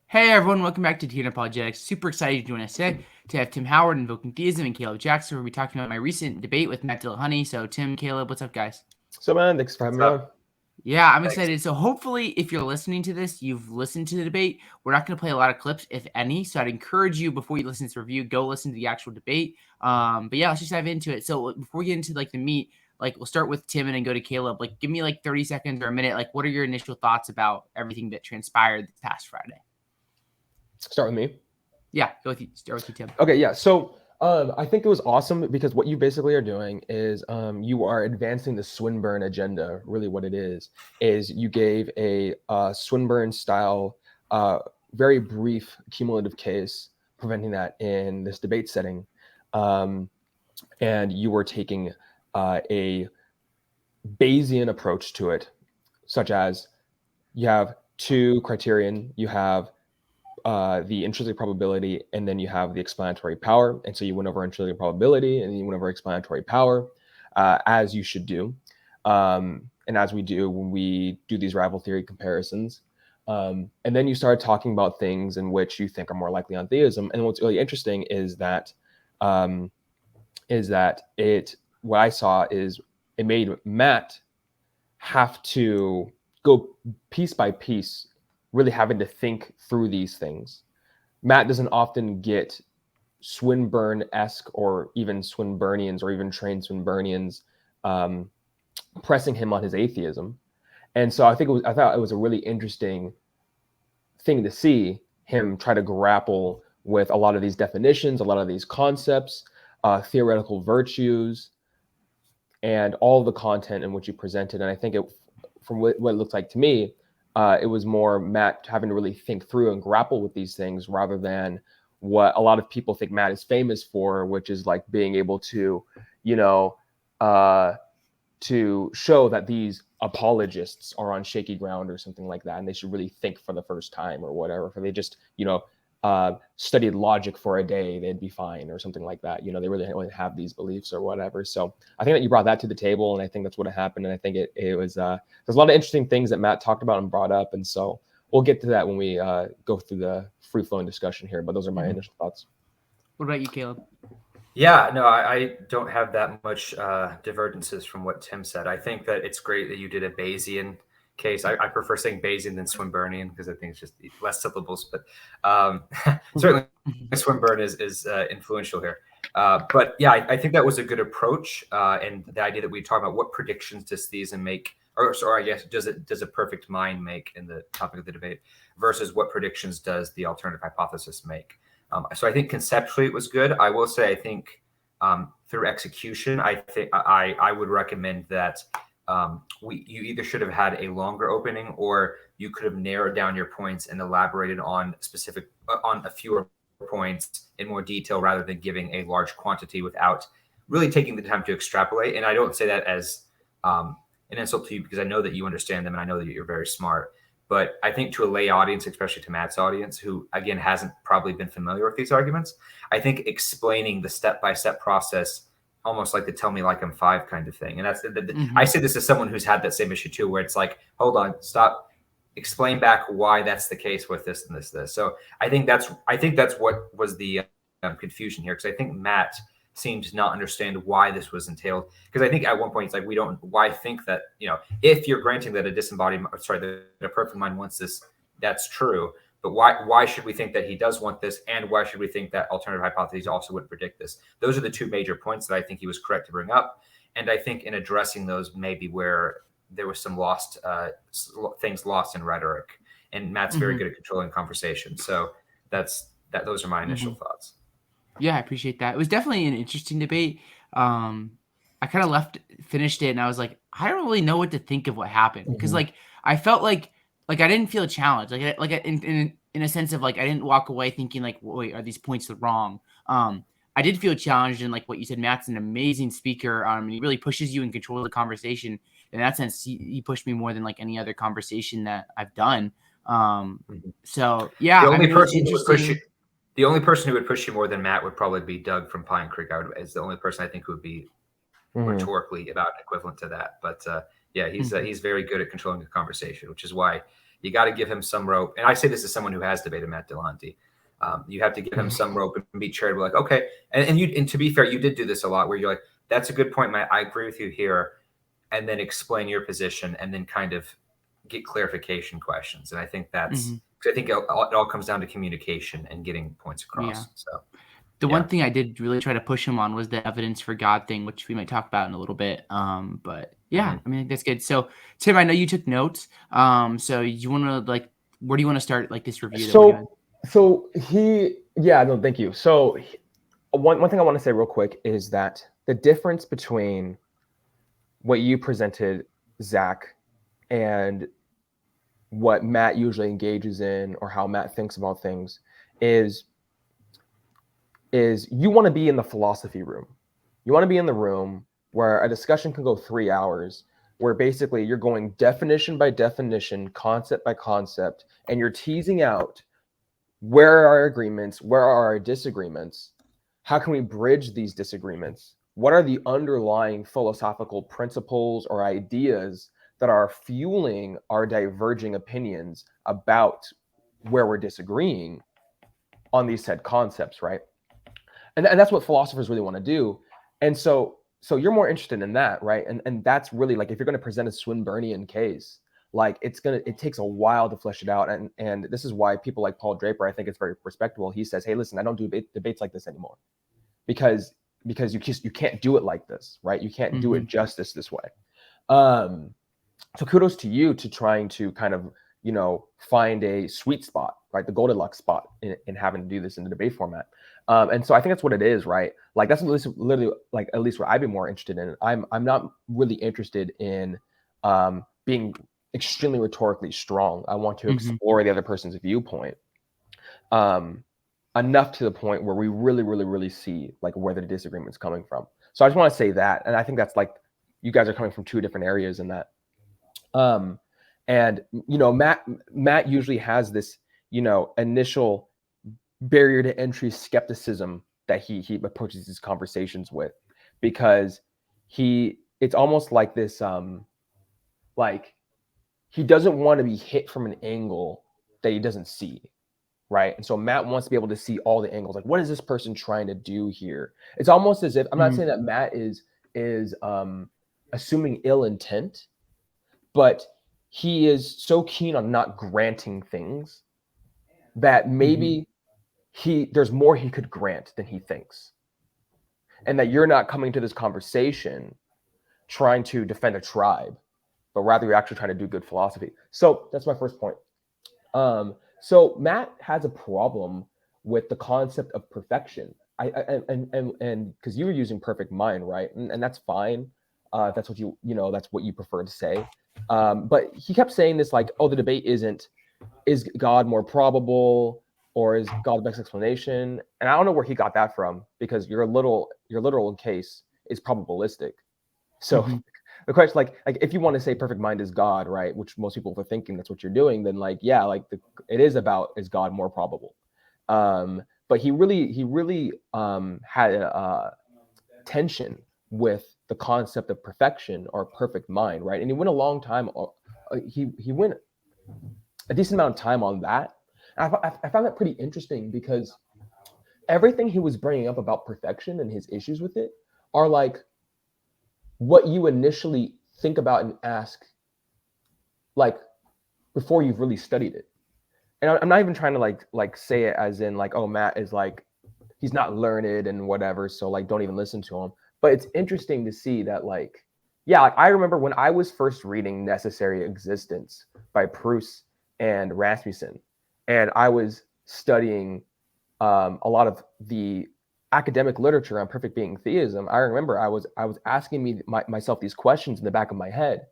Hey everyone, welcome back to Apologetics. Super excited to join us today to have Tim Howard invoking theism and Caleb Jackson. We'll be talking about my recent debate with Matt Dillahunty. So Tim, Caleb, what's up, guys? So man, thanks for having me on. Yeah, I'm Thanks. excited. So hopefully, if you're listening to this, you've listened to the debate. We're not going to play a lot of clips, if any. So I'd encourage you before you listen to this review, go listen to the actual debate. But yeah, let's just dive into it. So before we get into like the meat, like we'll start with Tim and then go to Caleb. Like, give me like 30 seconds or a minute. Like, what are your initial thoughts about everything that transpired this past Friday? Start with me. Yeah, go with you. Start with you, Tim. Okay, yeah. So I think it was awesome because what you basically are doing is you are advancing the Swinburne agenda. Really, what it is you gave a Swinburne style, very brief cumulative case, preventing that in this debate setting, and you were taking a Bayesian approach to it, such as you have two criterion. You have the intrinsic probability, and then you have the explanatory power. And so you went over intrinsic probability, and then you went over explanatory power, as you should do, and as we do when we do these rival theory comparisons. And then you started talking about things in which you think are more likely on theism. And what's really interesting is that what I saw is it made Matt have to go piece by piece, really having to think through these things. Matt doesn't often get Swinburne-esque or even Swinburnians or even trained Swinburnians pressing him on his atheism. And so I thought it was a really interesting thing to see him try to grapple with a lot of these definitions, a lot of these concepts, theoretical virtues, and all the content in which he presented. And I think from what it looks like to me, it was more Matt having to really think through and grapple with these things rather than what a lot of people think Matt is famous for, which is like being able to, to show that these apologists are on shaky ground or something like that, and they should really think for the first time or whatever. If they just, studied logic for a day, they'd be fine or something like that. They really don't have these beliefs or whatever. So I think that you brought that to the table, and I think that's what happened. And I think it was there's a lot of interesting things that Matt talked about and brought up, and so we'll get to that when we go through the free flowing discussion here. But those are my initial thoughts. What about you, Caleb? Yeah, no, I don't have that much divergences from what Tim said. I think that it's great that you did a Bayesian case. I prefer saying Bayesian than Swinburnian because I think it's just less syllables, but certainly Swinburne is influential here. But yeah, I think that was a good approach, and the idea that we talk about what predictions does theism make, or I guess does a perfect mind make in the topic of the debate, versus what predictions does the alternative hypothesis make. So I think conceptually it was good. I will say I think through execution, I think I would recommend that you either should have had a longer opening, or you could have narrowed down your points and elaborated on a fewer points in more detail rather than giving a large quantity without really taking the time to extrapolate. And I don't say that as an insult to you, because I know that you understand them and I know that you're very smart. But I think to a lay audience, especially to Matt's audience, who, again, hasn't probably been familiar with these arguments, I think explaining the step-by-step process, almost like the tell me like I'm five kind of thing. And that's I say this as someone who's had that same issue too, where it's like, hold on, stop, explain back why that's the case with this and this. So I think that's what was the confusion here, because I think Matt seemed to not understand why this was entailed. Because I think at one point it's like, why think that, if you're granting that that a perfect mind wants this, that's true. But why should we think that he does want this? And why should we think that alternative hypotheses also would predict this? Those are the two major points that I think he was correct to bring up. And I think in addressing those, maybe where there was some things lost in rhetoric. And Matt's very good at controlling conversation. So those are my initial thoughts. Yeah, I appreciate that. It was definitely an interesting debate. I kind of finished it, and I was like, I don't really know what to think of what happened, because like I felt like I didn't feel challenged, in a sense of like I didn't walk away thinking like, wait, are these points wrong? I did feel challenged, and like what you said, Matt's an amazing speaker. And he really pushes you and controls the conversation. In that sense, he pushed me more than like any other conversation that I've done. So yeah, the only person who would push you more than Matt would probably be Doug from Pine Creek. Is the only person I think who would be rhetorically about equivalent to that. But yeah, he's very good at controlling the conversation, which is why you got to give him some rope. And I say this as someone who has debated Matt Dillahunty. You have to give him some rope and be charitable. Like, okay. And to be fair, you did do this a lot where you're like, that's a good point, Matt. I agree with you here. And then explain your position and then kind of get clarification questions. And I think that's, I think it all comes down to communication and getting points across. Yeah. So the one thing I did really try to push him on was the evidence for God thing, which we might talk about in a little bit. But yeah, I mean, that's good. So Tim, I know you took notes. So you want to like, where do you want to start like this review? Thank you. So one thing I want to say real quick is that the difference between what you presented, Zach, and what Matt usually engages in, or how Matt thinks about things, is you want to be in the philosophy room. You want to be in the room where a discussion can go 3 hours, where basically you're going definition by definition, concept by concept, and you're teasing out where are our agreements, where are our disagreements, how can we bridge these disagreements, what are the underlying philosophical principles or ideas that are fueling our diverging opinions about where we're disagreeing on these said concepts, right? And that's what philosophers really want to do. And so you're more interested in that, right? And that's really like, if you're going to present a Swinburnian case, like it takes a while to flesh it out. And this is why people like Paul Draper, I think it's very respectable. He says, hey, listen, I don't do debates like this anymore because you can't do it like this, right? You can't do it justice this way. So kudos to you to trying to kind of, find a sweet spot, right? The Goldilocks spot in having to do this in the debate format. And so I think that's what it is, right? Like that's literally like at least what I'd be more interested in. I'm not really interested in being extremely rhetorically strong. I want to explore the other person's viewpoint enough to the point where we really, really, really see like where the disagreement's coming from. So I just want to say that, and I think that's like you guys are coming from two different areas in that. And Matt usually has this initial barrier to entry skepticism that he approaches these conversations with, because it's almost like this like he doesn't want to be hit from an angle that he doesn't see, right? And so Matt wants to be able to see all the angles. Like, what is this person trying to do here? It's almost as if, I'm not saying that Matt is assuming ill intent, but he is so keen on not granting things that maybe there's more he could grant than he thinks. And that you're not coming to this conversation trying to defend a tribe, but rather you're actually trying to do good philosophy. So that's my first point. So Matt has a problem with the concept of perfection. And because you were using perfect mind, right? And that's fine. That's what that's what you prefer to say. But he kept saying this like, oh, the debate is God more probable, or is God the best explanation? And I don't know where he got that from, because your literal case is probabilistic. So the question, like if you want to say perfect mind is God, right, which most people are thinking that's what you're doing, then like, yeah, like it is about, is God more probable? But he really had a tension with the concept of perfection or perfect mind, right? And he went a long time. He went a decent amount of time on that. I found that pretty interesting, because everything he was bringing up about perfection and his issues with it are like what you initially think about and ask, like before you've really studied it. And I'm not even trying to like say it as in like, oh, Matt is like, he's not learned and whatever, so like don't even listen to him. But it's interesting to see that like, yeah, like I remember when I was first reading Necessary Existence by Proust and Rasmussen, and I was studying a lot of the academic literature on perfect being theism. I remember I was asking myself these questions in the back of my head.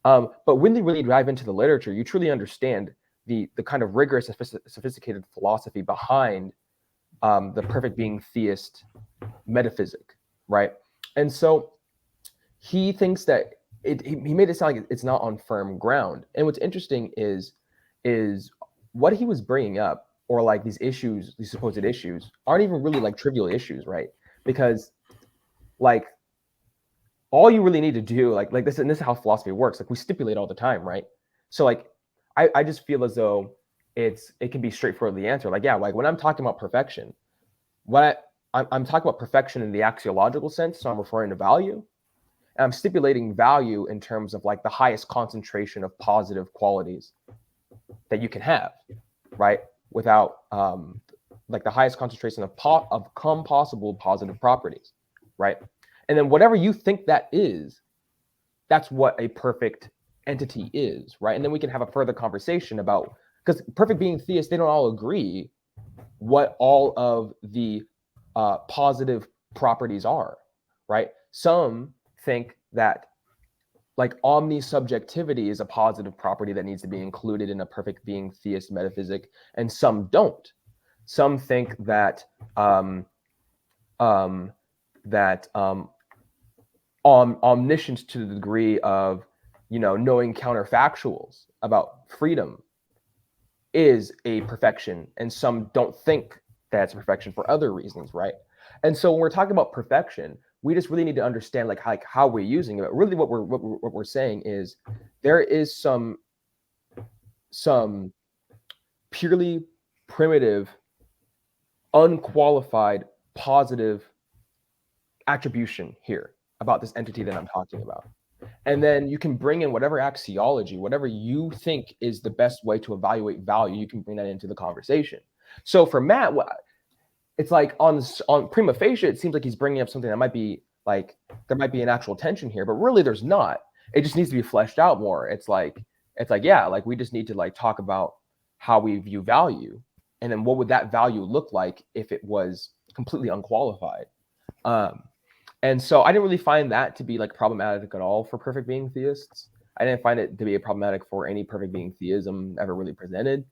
But when you really dive into the literature, you truly understand the kind of rigorous, sophisticated philosophy behind the perfect being theist metaphysic, right? And so he thinks that he made it sound like it's not on firm ground. And what's interesting is what he was bringing up, or like these issues, these supposed issues, aren't even really like trivial issues, right? Because like all you really need to do, like this, and this is how philosophy works. Like we stipulate all the time, right? So like I just feel as though it can be straightforwardly answered. Like, yeah, like when I'm talking about perfection, I'm talking about perfection in the axiological sense. So I'm referring to value. And I'm stipulating value in terms of like the highest concentration of positive qualities that you can have, right? Without like the highest concentration of possible positive properties, right? And then whatever you think that is, that's what a perfect entity is, right? And then we can have a further conversation about, because perfect being theists, they don't all agree what all of the positive properties are, right? Some think that like omnisubjectivity is a positive property that needs to be included in a perfect being theist metaphysic, and some don't. Some think that omniscience to the degree of, you know, knowing counterfactuals about freedom is a perfection, and some don't think that's perfection for other reasons, right? And so when we're talking about perfection, we just really need to understand like how we're using it. Really, what we're saying is there is some purely primitive, unqualified, positive attribution here about this entity that I'm talking about. And then you can bring in whatever axiology, whatever you think is the best way to evaluate value, you can bring that into the conversation. So for Matt, it's like on prima facie, it seems like he's bringing up something that might be like, there might be an actual tension here, but really there's not. It just needs to be fleshed out more. It's like, yeah, like we just need to like talk about how we view value. And then what would that value look like if it was completely unqualified? And so I didn't really find that to be like problematic at all for perfect being theists. I didn't find it to be a problematic for any perfect being theism ever really presented.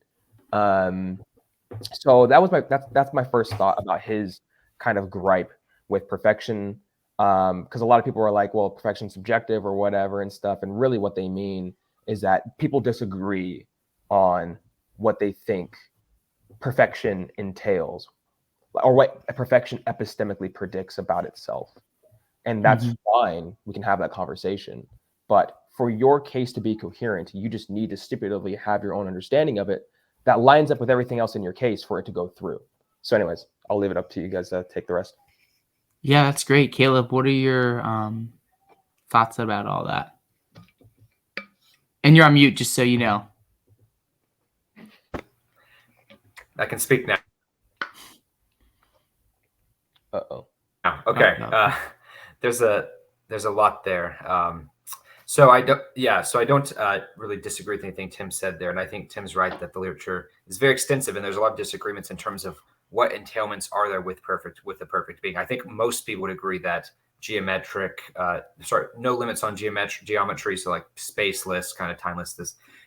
So that was that's my first thought about his kind of gripe with perfection. Because a lot of people are like, well, perfection's subjective or whatever and stuff. And really what they mean is that people disagree on what they think perfection entails, or what perfection epistemically predicts about itself. And that's fine. We can have that conversation. But for your case to be coherent, you just need to stipulatively have your own understanding of it that lines up with everything else in your case for it to go through. So anyways, I'll leave it up to you guys to take the rest. Yeah, that's great. Caleb, what are your thoughts about all that? And you're on mute, just so you know. I can speak now. Uh-oh. Okay. No. There's a lot there. So I don't really disagree with anything Tim said there, and I think Tim's right that the literature is very extensive, and there's a lot of disagreements in terms of what entailments are there with the perfect being. I think most people would agree that no limits on geometry, so like spaceless, kind of timeless,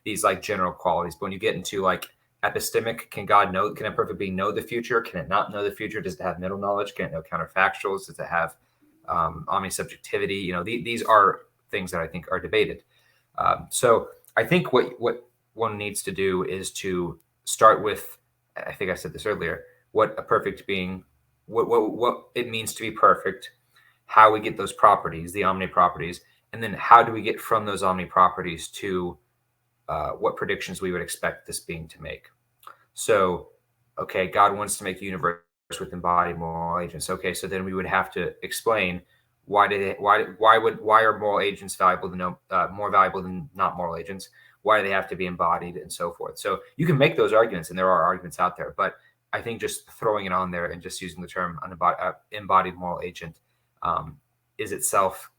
these like general qualities. But when you get into like epistemic, can a perfect being know the future? Can it not know the future? Does it have middle knowledge? Can it know counterfactuals? Does it have omnisubjectivity? You know, these are things that I think are debated. So I think what one needs to do is to start with, I think I said this earlier, what a perfect being, what it means to be perfect, how we get those properties, the omni properties, and then how do we get from those omni properties to what predictions we would expect this being to make. So, okay, God wants to make the universe with embodied moral agents. Okay, so then we would have to explain why are moral agents more valuable than not moral agents? Why do they have to be embodied and so forth? So you can make those arguments, and there are arguments out there, but I think just throwing it on there and just using the term embodied moral agent is itself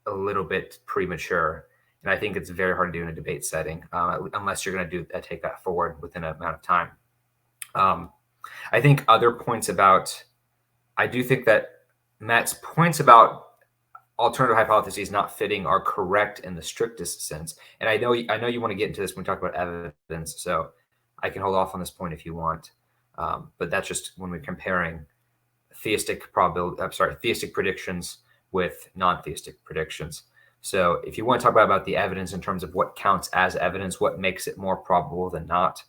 a little bit premature. And I think it's very hard to do in a debate setting, unless you're going to take that forward within an amount of time. I think other points I do think that Matt's points about alternative hypotheses not fitting are correct in the strictest sense. And I know you want to get into this when we talk about evidence, so I can hold off on this point if you want. But that's just when we're comparing theistic predictions with non-theistic predictions. So if you want to talk about the evidence in terms of what counts as evidence, what makes it more probable than not,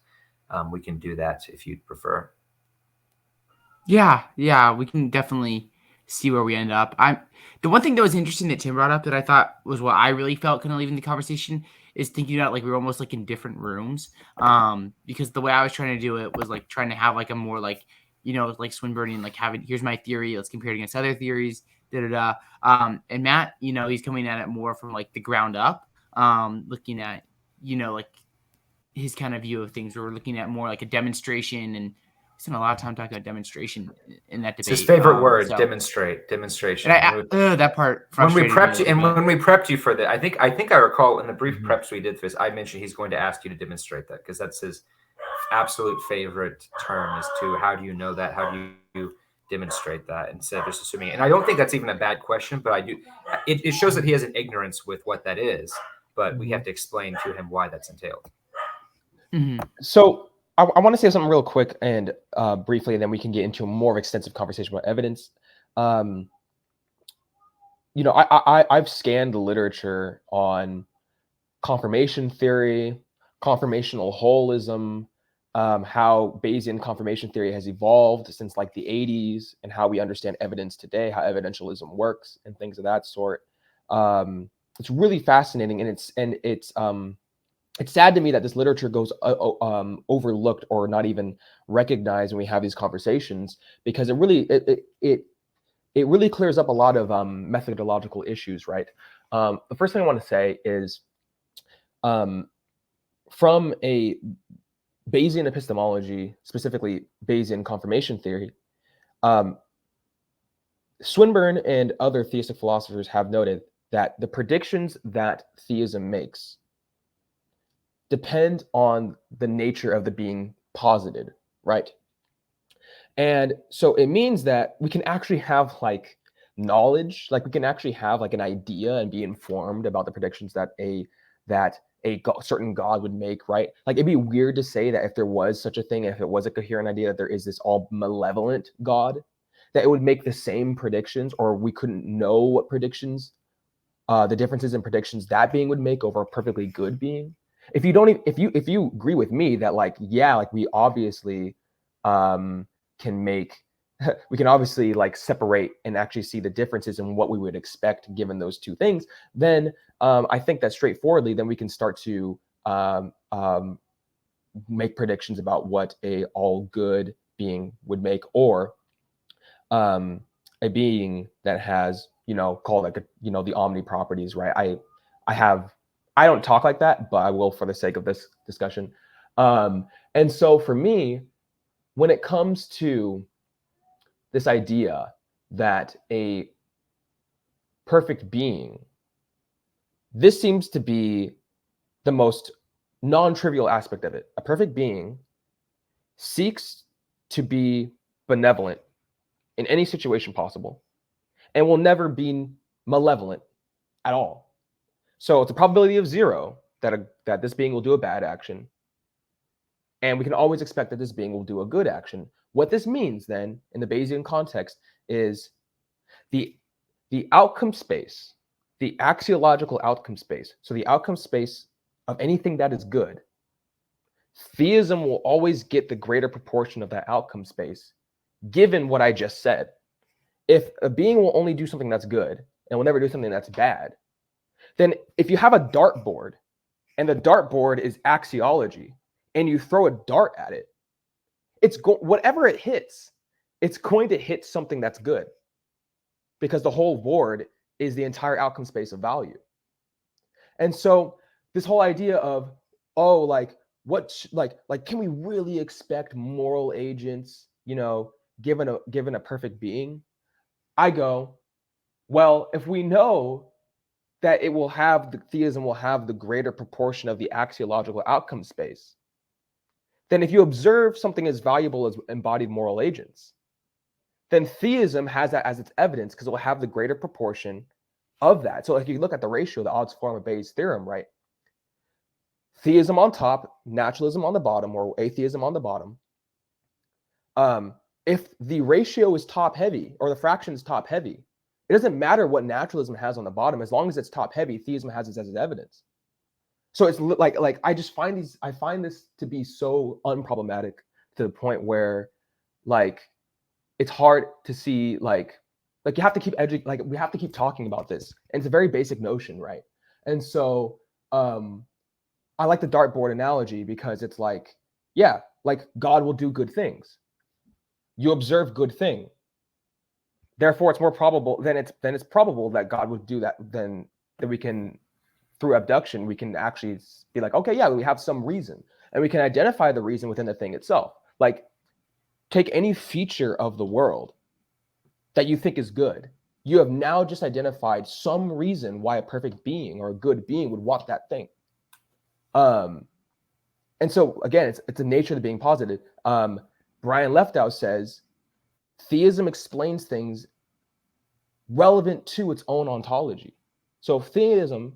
we can do that if you'd prefer. Yeah, we can definitely see where we end up. The one thing that was interesting that Tim brought up that I thought was what I really felt kind of leaving the conversation is thinking about like we're almost like in different rooms. Because the way I was trying to do it was like trying to have like a more like, like Swinburne, like having, here's my theory, let's compare it against other theories, and Matt, he's coming at it more from like the ground up, looking at, like his kind of view of things, where we're looking at more like a demonstration, and spent a lot of time talking about demonstration in that debate. It's his favorite word, demonstration. And that part frustrated when we prepped me you, and when we prepped you for that, I think I recall in the brief preps we did for this, I mentioned he's going to ask you to demonstrate that, because that's his absolute favorite term, is to how do you know that? How do you demonstrate that, instead of just assuming it? And I don't think that's even a bad question, but I do. It shows that he has an ignorance with what that is, but we have to explain to him why that's entailed. So I want to say something real quick and briefly, and then we can get into a more extensive conversation about evidence. I've scanned the literature on confirmation theory, confirmational holism, how Bayesian confirmation theory has evolved since like the 80s, and how we understand evidence today, how evidentialism works, and things of that sort. It's really fascinating, and it's sad to me that this literature goes overlooked or not even recognized when we have these conversations, because it really clears up a lot of methodological issues, right? The first thing I want to say is, from a Bayesian epistemology, specifically Bayesian confirmation theory, Swinburne and other theistic philosophers have noted that the predictions that theism makes depend on the nature of the being posited, right? And so it means that we can actually have like knowledge, like we can actually have like an idea and be informed about the predictions that a certain God would make, right? Like it'd be weird to say that if there was such a thing, if it was a coherent idea that there is this all malevolent God, that it would make the same predictions, or we couldn't know what predictions, the differences in predictions that being would make over a perfectly good being. If you agree with me that like, yeah, like we obviously we can obviously like separate and actually see the differences in what we would expect given those two things, then I think that straightforwardly, then we can start to make predictions about what a all good being would make, or a being that has, called like the omni properties, right? I don't talk like that, but I will for the sake of this discussion. And so for me, when it comes to this idea that a perfect being, this seems to be the most non-trivial aspect of it. A perfect being seeks to be benevolent in any situation possible and will never be malevolent at all. So it's a probability of 0 that this being will do a bad action. And we can always expect that this being will do a good action. What this means then, in the Bayesian context, is the outcome space, the axiological outcome space, so the outcome space of anything that is good, theism will always get the greater proportion of that outcome space, given what I just said. If a being will only do something that's good and will never do something that's bad, then if you have a dartboard and the dartboard is axiology and you throw a dart at it, whatever it hits, it's going to hit something that's good, because the whole board is the entire outcome space of value. And so this whole idea of, can we really expect moral agents, given a perfect being? I go, well, if we know that theism will have the greater proportion of the axiological outcome space, then if you observe something as valuable as embodied moral agents, then theism has that as its evidence, because it will have the greater proportion of that. So if you look at the ratio, the odds form of Bayes' theorem, right? Theism on top, naturalism on the bottom, or atheism on the bottom. If the ratio is top heavy, or the fraction is top heavy, it doesn't matter what naturalism has on the bottom. As long as it's top heavy, theism has it as its evidence. So it's like I find this to be so unproblematic, to the point where like it's hard to see like you have to keep we have to keep talking about this. And it's a very basic notion, right? And so I like the dartboard analogy because it's like, yeah, like God will do good things. You observe good thing. Therefore, it's more probable it's probable that God would do that than that we can, through abduction, we can actually be like, okay, yeah, we have some reason. And we can identify the reason within the thing itself. Like, take any feature of the world that you think is good. You have now just identified some reason why a perfect being or a good being would want that thing. And so again, it's the nature of the being posited. Brian Leftow says theism explains things relevant to its own ontology. So if theism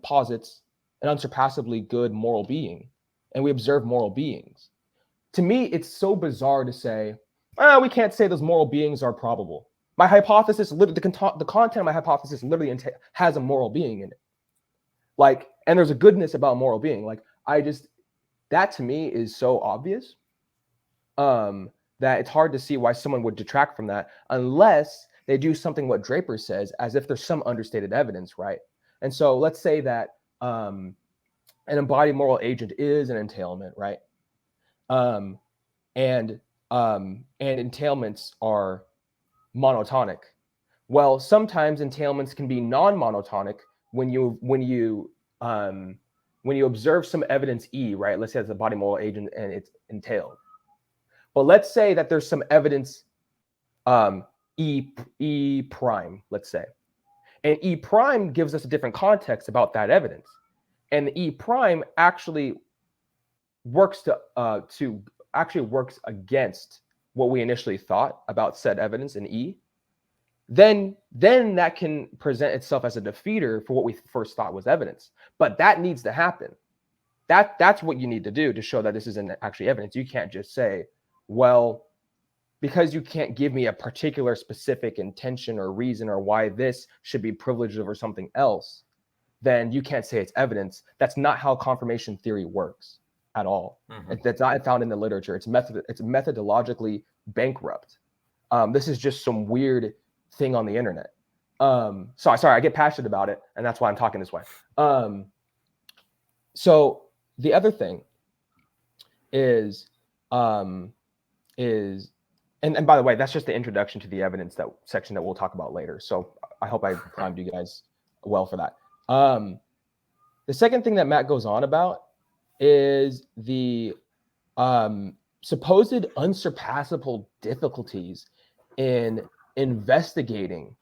posits an unsurpassably good moral being, and we observe moral beings, to me, it's so bizarre to say, we can't say those moral beings are probable. My hypothesis, the content of my hypothesis literally has a moral being in it. Like, and there's a goodness about moral being. Like, that to me is so obvious that it's hard to see why someone would detract from that unless they do something what Draper says, as if there's some understated evidence, right? And so let's say that an embodied moral agent is an entailment, right? And entailments are monotonic. Well, sometimes entailments can be non-monotonic when you observe some evidence E, right? Let's say it's a body moral agent and it's entailed. But let's say that there's some evidence E prime, let's say. And E prime gives us a different context about that evidence. And the E prime actually works against what we initially thought about said evidence in E. Then that can present itself as a defeater for what we first thought was evidence. But that needs to happen. That's what you need to do to show that this isn't actually evidence. You can't just say, well, because you can't give me a particular specific intention or reason or why this should be privileged over something else, then you can't say it's evidence. That's not how confirmation theory works at all. Mm-hmm. That's not found in the literature. It's methodologically bankrupt. This is just some weird thing on the internet. Sorry, I get passionate about it, and that's why I'm talking this way. So the other thing is and by the way, that's just the introduction to the evidence section that we'll talk about later. So I hope I primed you guys well for that. The second thing that Matt goes on about is the supposed unsurpassable difficulties in investigating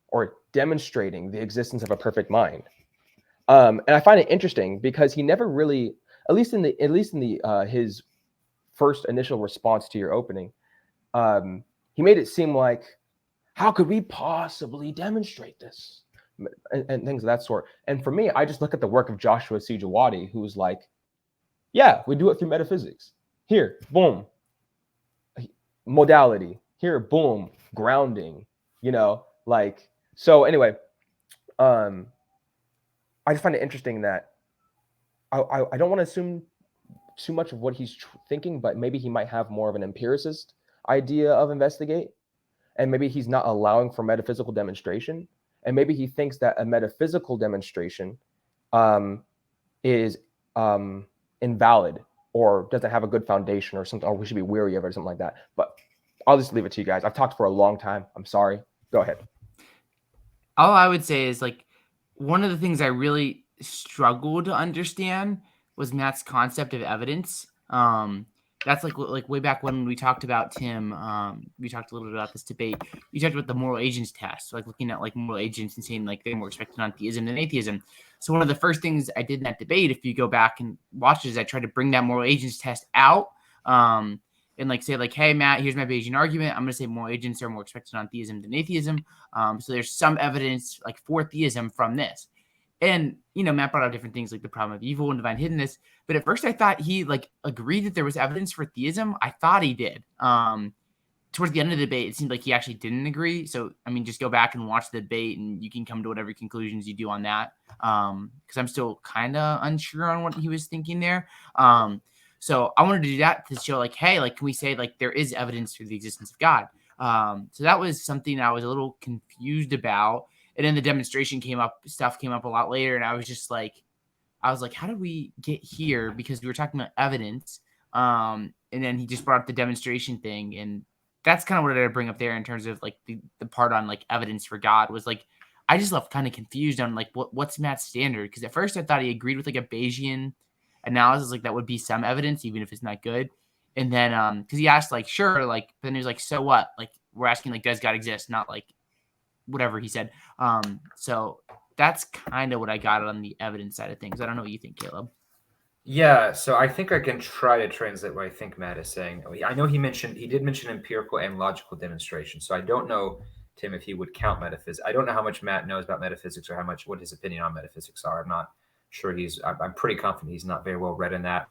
or demonstrating the existence of a perfect mind. And I find it interesting because he never really, at least in his first initial response to your opening, he made it seem like, how could we possibly demonstrate this? And things of that sort. And for me, I just look at the work of Joshua C. Jawadi, who's like, yeah, we do it through metaphysics. Here, boom, modality. Here, boom, grounding. So anyway, I just find it interesting that I don't want to assume too much of what he's thinking, but maybe he might have more of an empiricist idea of investigate, and maybe he's not allowing for metaphysical demonstration. And maybe he thinks that a metaphysical demonstration is invalid or doesn't have a good foundation or something, or we should be weary of it or something like that. But I'll just leave it to you guys. I've talked for a long time. I'm sorry. Go ahead. All I would say is, like, one of the things I really struggled to understand was Matt's concept of evidence. That's like way back when we talked about Tim. We talked a little bit about this debate. You talked about the moral agents test, like looking at like moral agents and saying like they're more expected on theism than atheism. So one of the first things I did in that debate, if you go back and watch it, is I tried to bring that moral agents test out and like say like, hey Matt, here's my Bayesian argument. I'm going to say moral agents are more expected on theism than atheism. So there's some evidence like for theism from this. And, Matt brought out different things like the problem of evil and divine hiddenness. But at first I thought he like agreed that there was evidence for theism. I thought he did. Towards the end of the debate, it seemed like he actually didn't agree. So, just go back and watch the debate and you can come to whatever conclusions you do on that. Because I'm still kind of unsure on what he was thinking there. So I wanted to do that to show like, hey, like, can we say like there is evidence for the existence of God? So that was something I was a little confused about. And then the demonstration stuff came up a lot later. And I was just like, I was like, how did we get here? Because we were talking about evidence. And then he just brought up the demonstration thing. And that's kind of what I bring up there in terms of like the part on like evidence for God was like, I just left kind of confused on like what's Matt's standard. Because at first I thought he agreed with like a Bayesian analysis, like that would be some evidence, even if it's not good. And then because he asked like, sure, like then he was like, so what? Like we're asking like, does God exist? Not like whatever he said. So that's kind of what I got on the evidence side of things. I don't know what you think, Caleb. Yeah, so I think I can try to translate what I think Matt is saying. I know he did mention empirical and logical demonstration. So I don't know, Tim, if he would count metaphysics. I don't know how much Matt knows about metaphysics or what his opinion on metaphysics are. I'm not sure I'm pretty confident he's not very well read in that,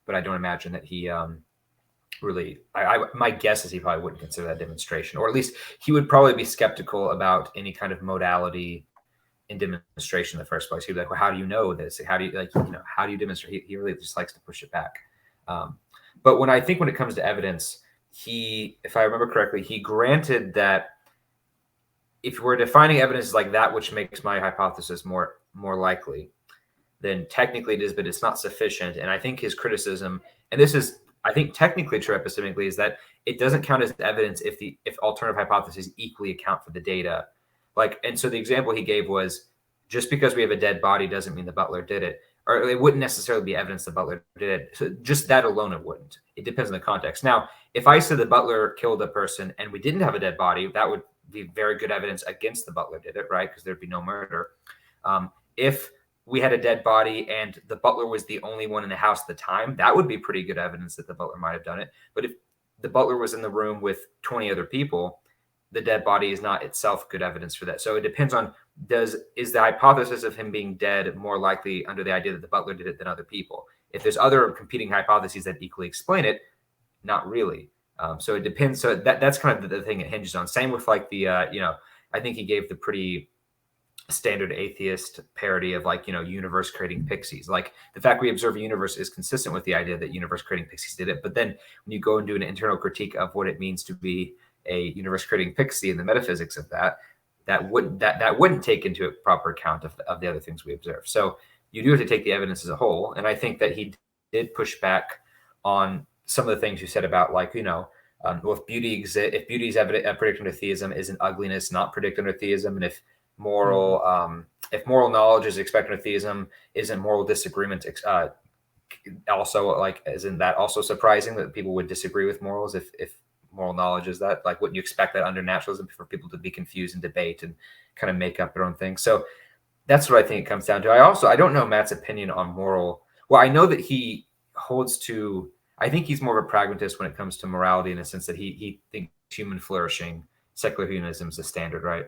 but I don't imagine that he really, my guess is he probably wouldn't consider that demonstration, or at least he would probably be skeptical about any kind of modality in demonstration in the first place. He'd be like, well, how do you know this? How do you demonstrate? He really just likes to push it back. But when it comes to evidence, if I remember correctly, he granted that if we're defining evidence as like that which makes my hypothesis more likely, then technically it is, but it's not sufficient. And I think his criticism, and this is, I think technically true epistemically, is that it doesn't count as evidence if alternative hypotheses equally account for the data. And so the example he gave was, just because we have a dead body doesn't mean the butler did it, or it wouldn't necessarily be evidence the butler did it. So just that alone, it wouldn't. It depends on the context. Now, if I said the butler killed a person and we didn't have a dead body, that would be very good evidence against the butler did it, right? Because there'd be no murder. If we had a dead body and the butler was the only one in the house at the time, that would be pretty good evidence that the butler might have done it. But if the butler was in the room with 20 other people, the dead body is not itself good evidence for that. So it depends on, is the hypothesis of him being dead more likely under the idea that the butler did it than other people? If there's other competing hypotheses that equally explain it, not really. So it depends. So that's kind of the thing it hinges on. Same with like the, I think he gave the pretty standard atheist parody of universe creating pixies. Like the fact we observe a universe is consistent with the idea that universe creating pixies did it. But then when you go and do an internal critique of what it means to be a universe creating pixie and the metaphysics of that wouldn't take into proper account of the other things we observe. So you do have to take the evidence as a whole. And I think that he did push back on some of the things you said about well, if beauty is predicted under theism, isn't ugliness not predicted under theism? And if moral knowledge is expected under theism, isn't moral disagreement also isn't that also surprising that people would disagree with morals if moral knowledge is that? Wouldn't you expect that under naturalism for people to be confused and debate and kind of make up their own thing? So that's what I think it comes down to. I don't know Matt's opinion on moral. Well, I know that he holds to, I think he's more of a pragmatist when it comes to morality, in the sense that he thinks human flourishing, secular humanism is the standard, right?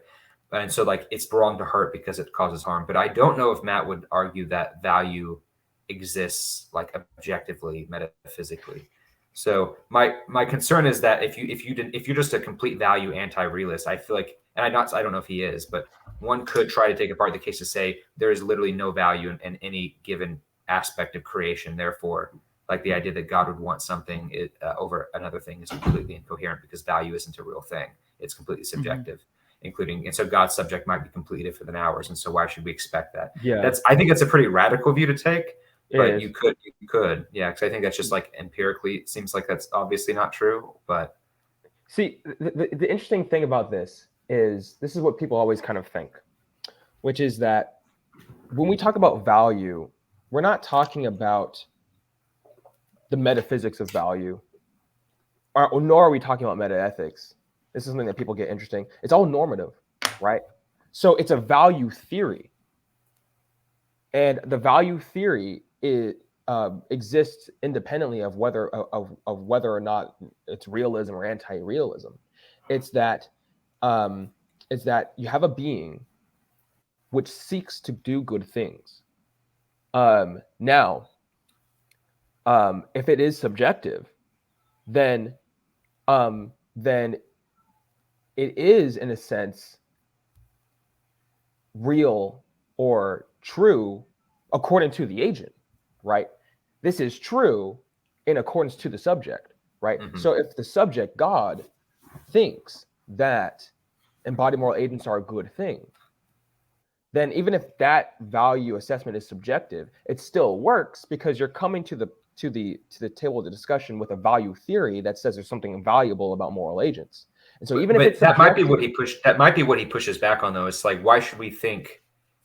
And so it's wrong to hurt because it causes harm. But I don't know if Matt would argue that value exists objectively, metaphysically. So my concern is that if you're just a complete value anti-realist, I feel like, and I don't know if he is, but one could try to take apart the case to say there is literally no value in any given aspect of creation. Therefore, the idea that God would want something over another thing is completely incoherent, because value isn't a real thing. It's completely subjective, and so God's subject might be completely different than ours. And so why should we expect that? Yeah. I think that's a pretty radical view to take. But you could, yeah, because I think that's just empirically, it seems like that's obviously not true. But see, the interesting thing about this is what people always kind of think, which is that when we talk about value, we're not talking about the metaphysics of value, or nor are we talking about metaethics. This is something that people get interesting. It's all normative, right? So it's a value theory, and the value theory exists independently of whether or not it's realism or anti-realism. It's that you have a being which seeks to do good things. Now, if it is subjective, then it is in a sense real or true according to the agent, right? This is true in accordance to the subject, right? Mm-hmm. So if the subject, God, thinks that embodied moral agents are a good thing, then even if that value assessment is subjective, it still works because you're coming to the table of the discussion with a value theory that says there's something valuable about moral agents. And so even if it's that might be what he pushed. That might be what he pushes back on, though. It's like, why should we think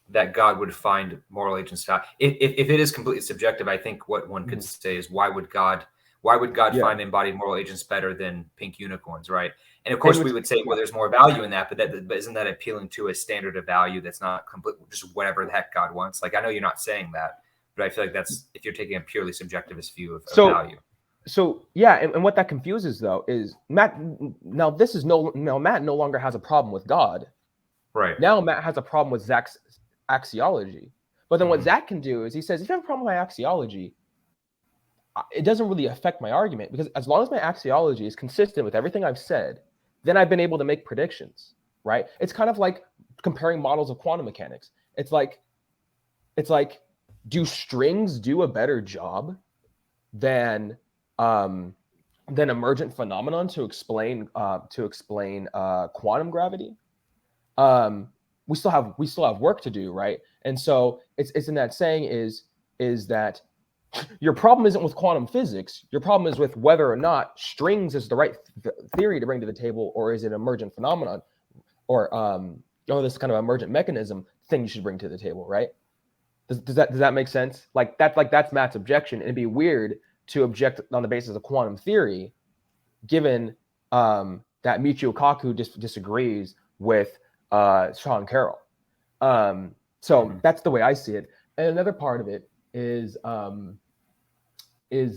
that God would find moral agents value? If it is completely subjective, I think what one could say is, why would God find embodied moral agents better than pink unicorns, right? And of course, we would say, well, there's more value in that, but isn't that appealing to a standard of value that's not complete, just whatever the heck God wants? Like, I know you're not saying that, but I feel like that's if you're taking a purely subjectivist view of value. So yeah, and what that confuses though is Matt. Now Matt no longer has a problem with God, right? Now Matt has a problem with Zach's axiology. But then what Zach can do is he says, if you have a problem with my axiology, it doesn't really affect my argument, because as long as my axiology is consistent with everything I've said, then I've been able to make predictions, right? It's kind of like comparing models of quantum mechanics. It's like, do strings do a better job than emergent phenomenon to explain quantum gravity? We still have work to do, right? And so it's in that saying is that your problem isn't with quantum physics. Your problem is with whether or not strings is the right theory to bring to the table, or is it emergent phenomenon, or this kind of emergent mechanism thing you should bring to the table, right? Does that make sense? That's Matt's objection. And it'd be weird to object on the basis of quantum theory, given that Michio Kaku disagrees with Sean Carroll. So that's the way I see it. And another part of it is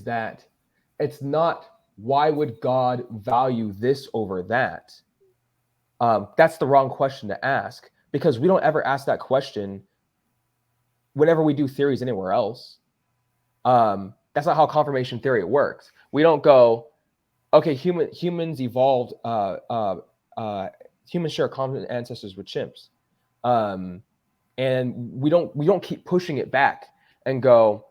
that it's not, why would God value this over that? That's the wrong question to ask, because we don't ever ask that question whenever we do theories anywhere else. That's not how confirmation theory works. We don't go, okay, humans evolved, humans share common ancestors with chimps. And we don't keep pushing it back and go,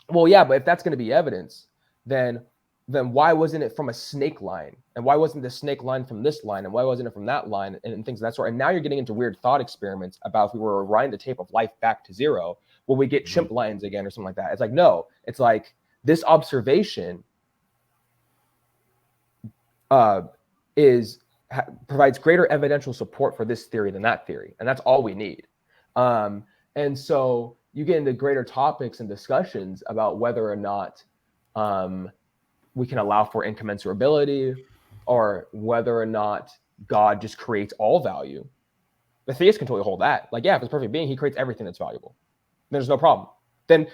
well, yeah, but if that's going to be evidence, then why wasn't it from a snake line? And why wasn't the snake line from this line? And why wasn't it from that line? And things of that sort. And now you're getting into weird thought experiments about if we were to rewind the tape of life back to zero, will we get chimp lines again or something like that? It's like, no, it's like this observation provides greater evidential support for this theory than that theory. And that's all we need. And so you get into greater topics and discussions about whether or not we can allow for incommensurability, or whether or not God just creates all value. The theist can totally hold that. Like, yeah, if it's a perfect being, he creates everything that's valuable. There's no problem. Then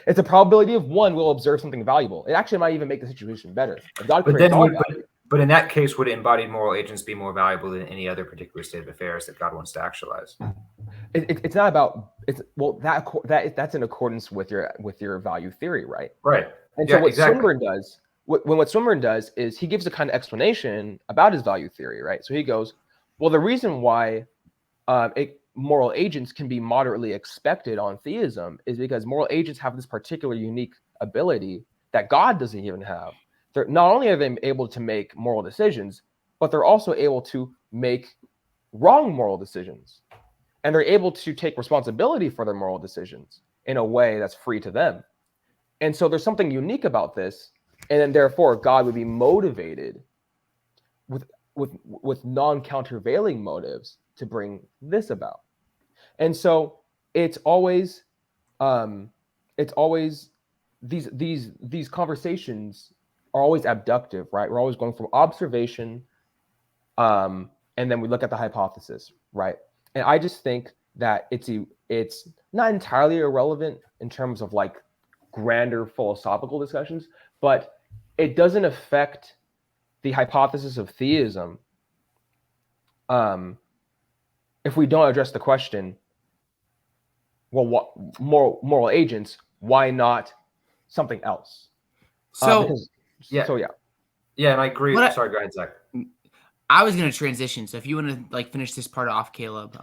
it's a probability of one will observe something valuable. It actually might even make the situation better. If God creates all value. But in that case, would embodied moral agents be more valuable than any other particular state of affairs that God wants to actualize? It's not about that's in accordance with your value theory, right? Right. And so what Swinburne does, what Swinburne does is he gives a kind of explanation about his value theory, right? So he goes, well, the reason why moral agents can be moderately expected on theism is because moral agents have this particular unique ability that God doesn't even have. They're not only are they able to make moral decisions, but they're also able to make wrong moral decisions. And they're able to take responsibility for their moral decisions in a way that's free to them. And so there's something unique about this. And then therefore God would be motivated with non-countervailing motives to bring this about. And so it's always these conversations are always abductive, right? We're always going from observation, and then we look at the hypothesis, right? And I just think that it's not entirely irrelevant in terms of like grander philosophical discussions, but it doesn't affect the hypothesis of theism if we don't address the question, well, what moral agents, why not something else? So yeah, and I agree. Sorry, go ahead, Zach. I was going to transition, so if you want to like finish this part off, Caleb,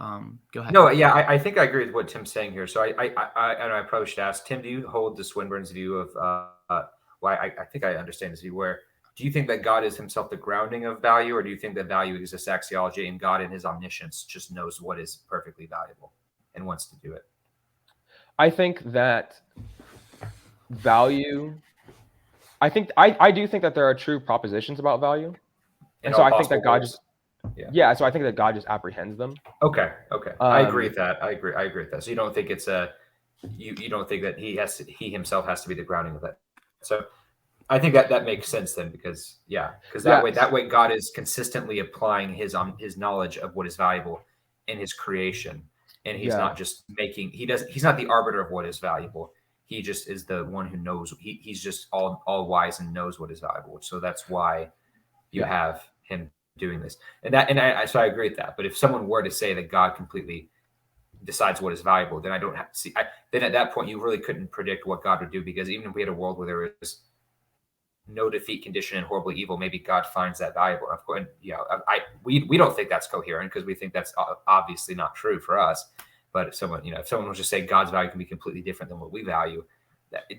go ahead. No, yeah, I think I agree with what Tim's saying here. So I probably should ask Tim, do you hold the Swinburne's view of why I think I understand this view, where do you think that God is himself the grounding of value, or do you think that value exists axiology and God in his omniscience just knows what is perfectly valuable? and wants to do it. I think that value. I do think that there are true propositions about value, and so I think that God just so I think that God just apprehends them. Okay. I agree with that. I agree with that. So you don't think it's you don't think that he himself has to be the grounding of that. So I think that makes sense then, because that way God is consistently applying his knowledge of what is valuable in his creation, and he's not just he's not the arbiter of what is valuable. He just is the one who knows. He's just all wise and knows what is valuable. So that's why you have him doing this. So I agree with that. But if someone were to say that God completely decides what is valuable, then I don't have to see. Then at that point, you really couldn't predict what God would do, because even if we had a world where there is no defeat condition and horribly evil, maybe God finds that valuable. Of course, we don't think that's coherent, because we think that's obviously not true for us. But if someone was just saying God's value can be completely different than what we value,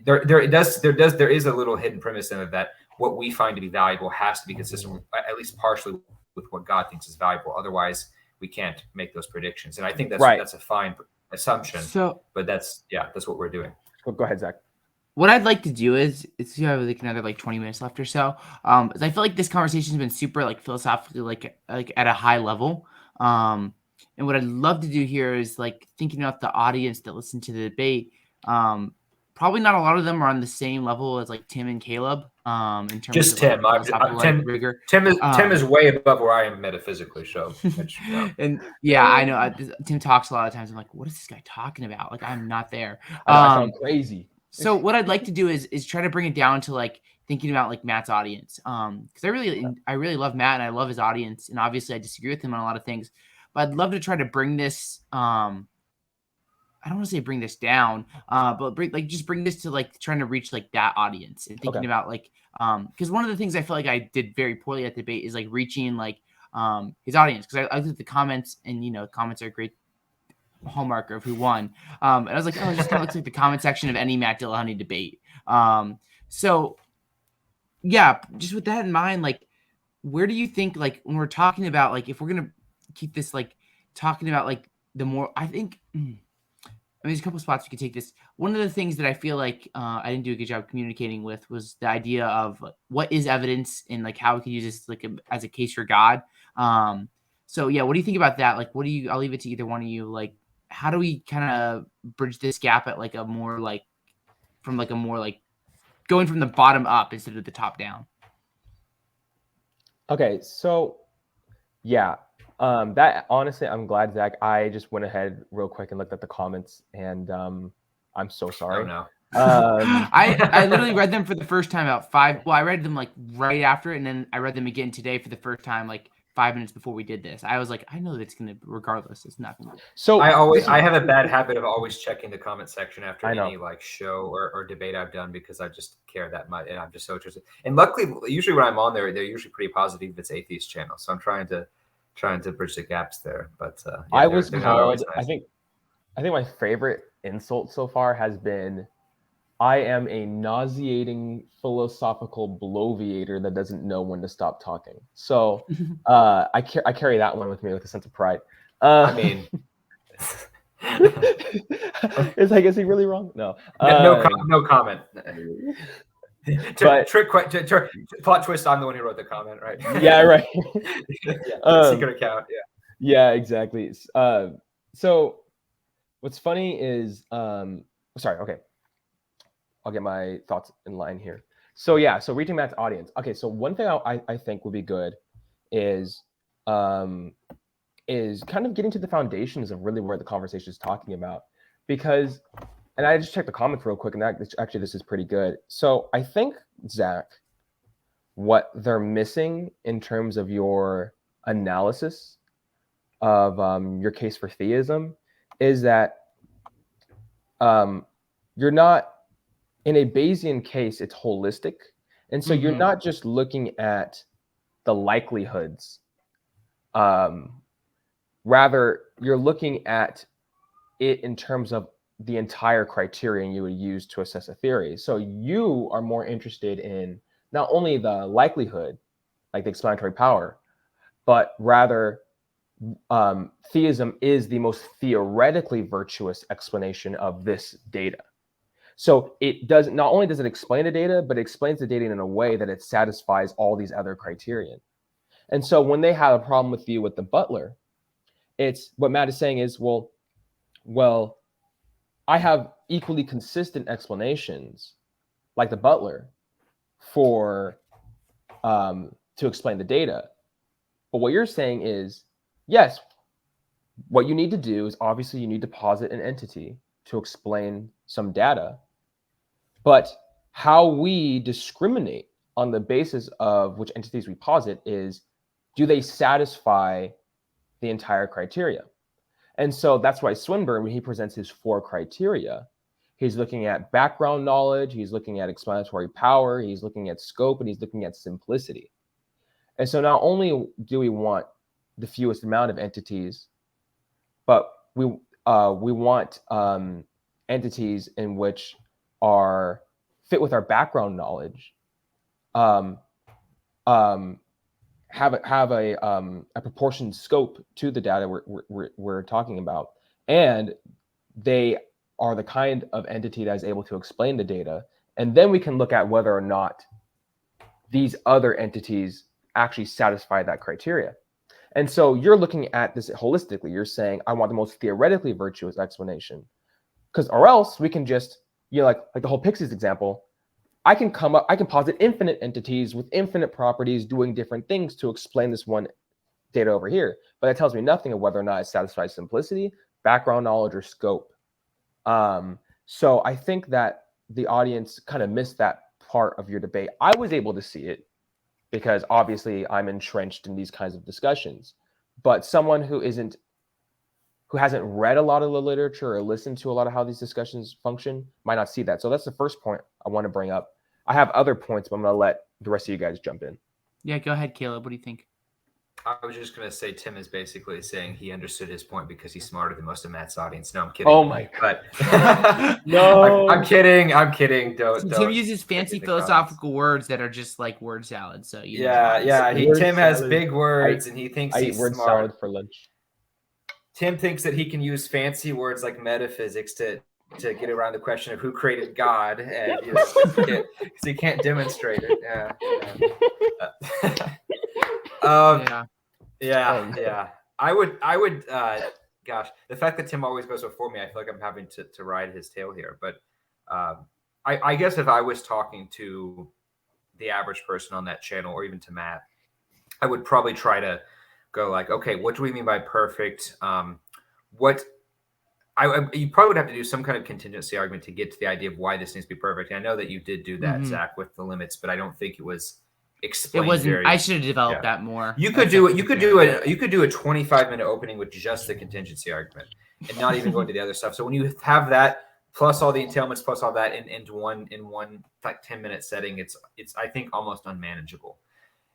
there is a little hidden premise in it that what we find to be valuable has to be consistent with, at least partially, with what God thinks is valuable. Otherwise, we can't make those predictions. And I think that's a fine assumption. But that's what we're doing. Go ahead, Zach. What I'd like to do is you have like another 20 minutes left or so. Is I feel like this conversation has been super like philosophically like at a high level. And what I'd love to do here is like thinking about the audience that listened to the debate. Probably not a lot of them are on the same level as like Tim and Caleb. In terms just of Tim. Tim rigor. Tim is way above where I am metaphysically. So, and I know Tim talks a lot of times. I'm like, what is this guy talking about? Like, I'm not there. I sound crazy. So what I'd like to do is try to bring it down to like thinking about like Matt's audience. Because I really love Matt and I love his audience, and obviously I disagree with him on a lot of things, but I'd love to try to bring this. I don't want to say bring this down, but bring this to like trying to reach like that audience and thinking about like because one of the things I feel like I did very poorly at the debate is like reaching like his audience, because I looked at the comments, and comments are a great hallmark of who won. And I was like, it just kind of looks like the comment section of any Matt Dillahunty debate. So yeah, just with that in mind, like where do you think, like when we're talking about like if we're gonna keep this like talking about like the more, I think there's a couple spots we could take this. One of the things that I feel like I didn't do a good job communicating with was the idea of what is evidence and like how we could use this like as a case for God. So yeah, what do you think about that? Like, I'll leave it to either one of you. Like, how do we kind of bridge this gap at like a more like going from the bottom up instead of the top down? Okay, so yeah. That honestly, I'm glad, Zach. I just went ahead real quick and looked at the comments, and I'm so sorry. Oh no. I literally read them for the first time about 5. Well, I read them like right after, and then I read them again today for the first time, like 5 minutes before we did this. I was like, I know that it's gonna, regardless, it's not gonna. So I have a bad habit of always checking the comment section after any like show or debate I've done, because I just care that much, and I'm just so interested. And luckily, usually when I'm on there, they're usually pretty positive if it's atheist channel. So I'm trying to bridge the gaps there. But I was called, nice. I think my favorite insult so far has been, I am a nauseating philosophical bloviator that doesn't know when to stop talking. So I carry that one with me with a sense of pride. I mean, is he really wrong? No. No comment. Plot twist, I'm the one who wrote the comment, right? Yeah, right. Secret account, yeah, exactly. So what's funny is sorry, okay, I'll get my thoughts in line here. So reaching Matt's audience. Okay, so one thing I think would be good is kind of getting to the foundations of really where the conversation is talking about, because, and I just checked the comments real quick, and this is pretty good. So I think, Zach, what they're missing in terms of your analysis of your case for theism is that you're not, in a Bayesian case, it's holistic. And so you're not just looking at the likelihoods. Rather, you're looking at it in terms of the entire criterion you would use to assess a theory. So you are more interested in not only the likelihood, like the explanatory power, but rather theism is the most theoretically virtuous explanation of this data. So it does not only does it explain the data, but it explains the data in a way that it satisfies all these other criterion. And so when they have a problem with you with the butler, it's what Matt is saying is, well, I have equally consistent explanations, like the butler, for to explain the data. But what you're saying is, yes, what you need to do is obviously you need to posit an entity to explain some data. But how we discriminate on the basis of which entities we posit is, do they satisfy the entire criteria? And so that's why Swinburne, when he presents his 4 criteria, he's looking at background knowledge, he's looking at explanatory power, he's looking at scope, and he's looking at simplicity. And so not only do we want the fewest amount of entities, but we want entities in which are fit with our background knowledge, have a proportioned scope to the data we're talking about, and they are the kind of entity that is able to explain the data. And then we can look at whether or not these other entities actually satisfy that criteria. And so you're looking at this holistically. You're saying, I want the most theoretically virtuous explanation, or else we can just, like the whole Pixies example, I can posit infinite entities with infinite properties doing different things to explain this one data over here. But that tells me nothing of whether or not it satisfies simplicity, background knowledge, or scope. So I think that the audience kind of missed that part of your debate. I was able to see it because obviously I'm entrenched in these kinds of discussions. But someone who hasn't read a lot of the literature or listened to a lot of how these discussions function might not see that. So that's the first point I want to bring up. I have other points, but I'm going to let the rest of you guys jump in. Yeah, go ahead, Caleb. What do you think? I was just going to say Tim is basically saying he understood his point because he's smarter than most of Matt's audience. No, I'm kidding. Oh my God. But no, I'm kidding. Don't. Tim uses fancy philosophical words that are just like word salad. So Tim has big words and he thinks he's word smart. salad for lunch. Tim thinks that he can use fancy words like metaphysics to get around the question of who created God, and because he can't demonstrate it. Yeah. I would. Gosh, the fact that Tim always goes before me, I feel like I'm having to ride his tail here. But I guess if I was talking to the average person on that channel, or even to Matt, I would probably try to go like, okay, what do we mean by perfect? You probably would have to do some kind of contingency argument to get to the idea of why this needs to be perfect. And I know that you did do that, Zach, with the limits, but I don't think it was explained. It wasn't. I should have developed that more. You could do it. You could do a 25-minute opening with just the contingency argument and not even go into the other stuff. So when you have that plus all the entailments plus all that in one like 10-minute setting, it's I think almost unmanageable.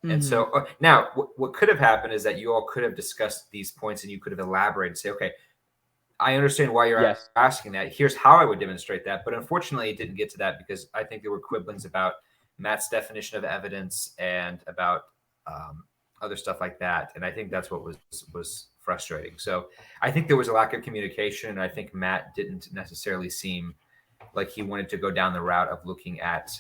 And so now what could have happened is that you all could have discussed these points and you could have elaborated and say, okay, I understand why you're asking that. Here's how I would demonstrate that. But unfortunately, it didn't get to that because I think there were quibblings about Matt's definition of evidence and about other stuff like that. And I think that's what was frustrating. So I think there was a lack of communication. And I think Matt didn't necessarily seem like he wanted to go down the route of looking at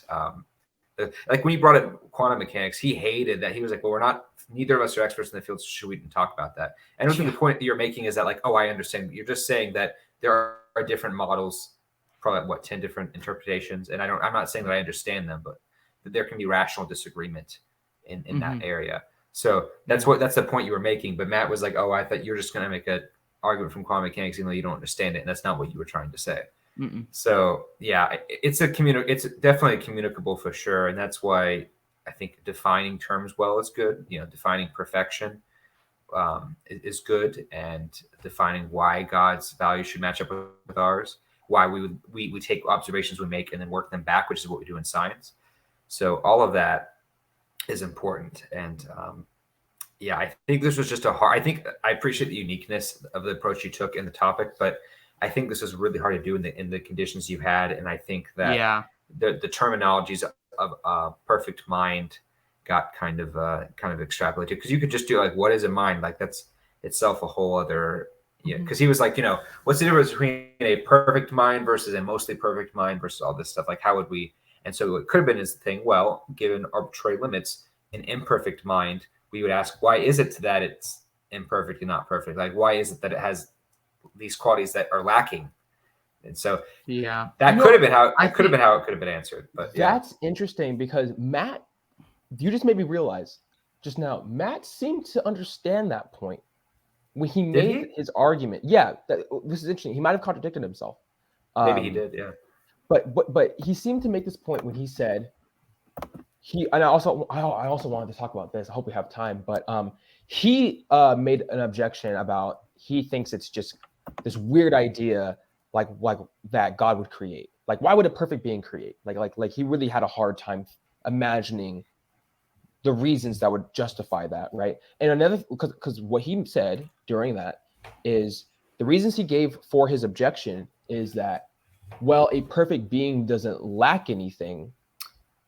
like when he brought up quantum mechanics, he hated that. He was like, well, neither of us are experts in the field, so should we even talk about that? I don't think the point that you're making is that like, oh, I understand. You're just saying that there are different models, probably 10 different interpretations. And I'm not saying that I understand them, but that there can be rational disagreement in that area. So that's the point you were making. But Matt was like, oh, I thought you were just going to make an argument from quantum mechanics, even though you don't understand it. And that's not what you were trying to say. So yeah, it's definitely communicable for sure. And that's why I think defining terms well is good. Defining perfection is good, and defining why God's values should match up with ours, why we take observations we make and then work them back, which is what we do in science. So all of that is important. And I think this was just I appreciate the uniqueness of the approach you took in the topic, but I think this was really hard to do in the conditions you had. And I think that the terminologies of perfect mind got kind of extrapolated, because you could just do like, what is a mind? Like itself a whole other, because he was like, what's the difference between a perfect mind versus a mostly perfect mind versus all this stuff? Like, how would we? And so it could have been his thing. Well, given arbitrary limits, an imperfect mind, we would ask, why is it that it's imperfect and not perfect? Like, why is it that it has these qualities that are lacking? And so that could have been how it could have been answered. But that's interesting, because Matt, you just made me realize just now, Matt seemed to understand that point when he made his argument. Yeah, this is interesting. He might have contradicted himself. Maybe he did, yeah. But he seemed to make this point when he said and I also wanted to talk about this. I hope we have time, but he made an objection about, he thinks it's just this weird idea like that God would create. Like, why would a perfect being create? Like he really had a hard time imagining the reasons that would justify that, right? And another, because what he said during that is the reasons he gave for his objection is that, well, a perfect being doesn't lack anything,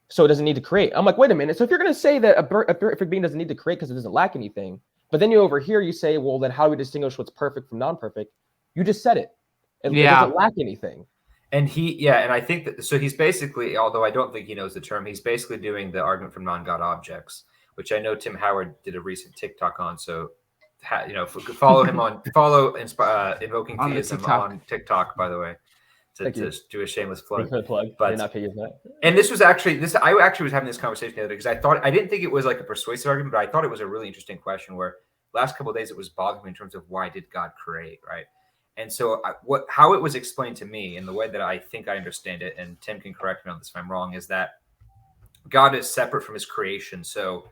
so it doesn't need to create. I'm like, wait a minute. So if you're going to say that a perfect being doesn't need to create because it doesn't lack anything, but then you say, well, then how do we distinguish what's perfect from non-perfect? You just said it. It doesn't lack anything. And and I think that, so he's basically, although I don't think he knows the term, he's basically doing the argument from non-God objects, which I know Tim Howard did a recent TikTok on. So, follow him Invoking Theism on TikTok, by the way. To do a shameless plug. But not pay that. And this was actually I actually was having this conversation the other day because I didn't think it was like a persuasive argument, but I thought it was a really interesting question where last couple of days it was bothering me in terms of why did God create, right? And so how it was explained to me, and the way that I think I understand it, and Tim can correct me on this if I'm wrong, is that God is separate from his creation. So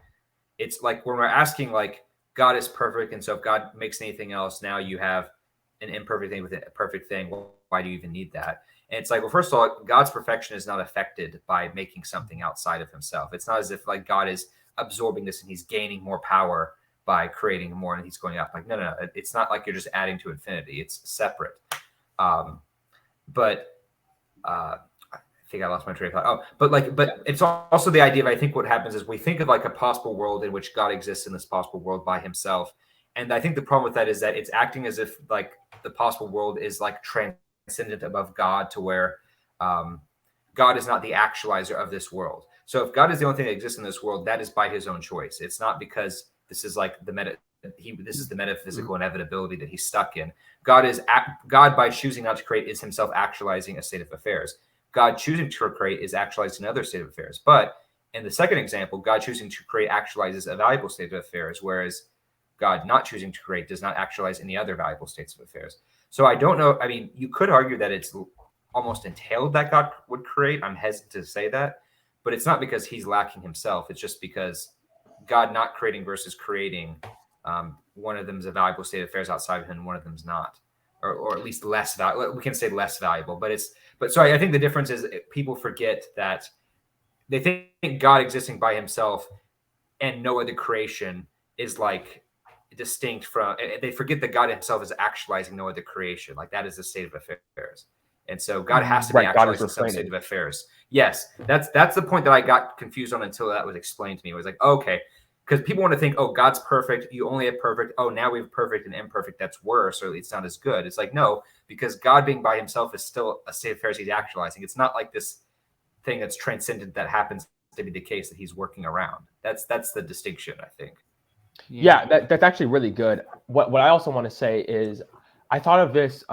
it's like when we're asking, like, God is perfect, and so if God makes anything else, now you have an imperfect thing with a perfect thing. Well, why do you even need that? And it's like, well, first of all, God's perfection is not affected by making something outside of himself. It's not as if like God is absorbing this and he's gaining more power by creating more and he's going up. Like, no. It's not like you're just adding to infinity. It's separate. But I think I lost my train of thought. But it's also the idea of, I think what happens is we think of like a possible world in which God exists in this possible world by himself. And I think the problem with that is that it's acting as if like the possible world is like transcendent above God, to where God is not the actualizer of this world. So if God is the only thing that exists in this world, that is by his own choice. It's not because this is like this is the metaphysical inevitability that he's stuck in. God by choosing not to create is himself actualizing a state of affairs. God choosing to create is actualizing another state of affairs. But in the second example, God choosing to create actualizes a valuable state of affairs, whereas God not choosing to create does not actualize any other valuable states of affairs. So I don't know. I mean, you could argue that it's almost entailed that God would create. I'm hesitant to say that, but it's not because he's lacking himself. It's just because God not creating versus creating, one of them is a valuable state of affairs outside of him, and one of them is not, or at least less valuable. We can say less valuable, but so I think the difference is people forget that they think God existing by himself and no other creation is like distinct from, they forget that God himself is actualizing no other creation. Like that is the state of affairs. And so God has to be actualizing some state of affairs. Yes, that's the point that I got confused on until that was explained to me. It was like, okay, because people want to think, oh, God's perfect. You only have perfect. Oh, now we have perfect and imperfect. That's worse, or it's not as good. It's like, no, because God being by himself is still a state of affairs he's actualizing. It's not like this thing that's transcendent that happens to be the case that he's working around. That's the distinction, I think. Yeah, that's actually really good. What I also want to say is I thought of this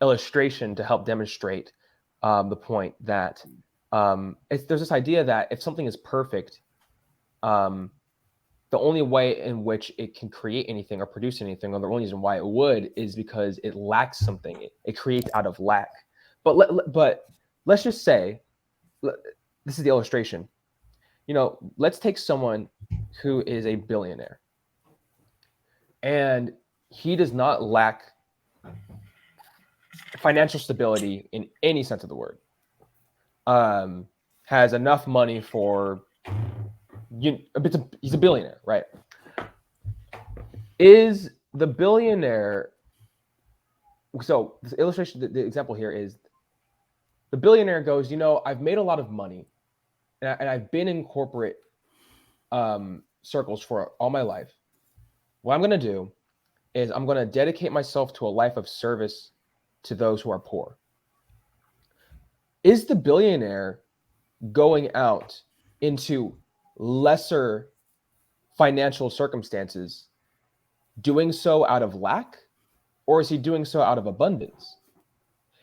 illustration to help demonstrate the point that there's this idea that if something is perfect, the only way in which it can create anything or produce anything, or the only reason why it would, is because it lacks something. It creates out of lack. But let's just say, this is the illustration. Let's take someone who is a billionaire, and he does not lack financial stability in any sense of the word. Has enough money for he's a billionaire, right? Is the billionaire? So this illustration, the example here is the billionaire goes, I've made a lot of money, and I've been in corporate circles for all my life. What I'm going to do is I'm going to dedicate myself to a life of service to those who are poor. Is the billionaire going out into lesser financial circumstances doing so out of lack, or is he doing so out of abundance?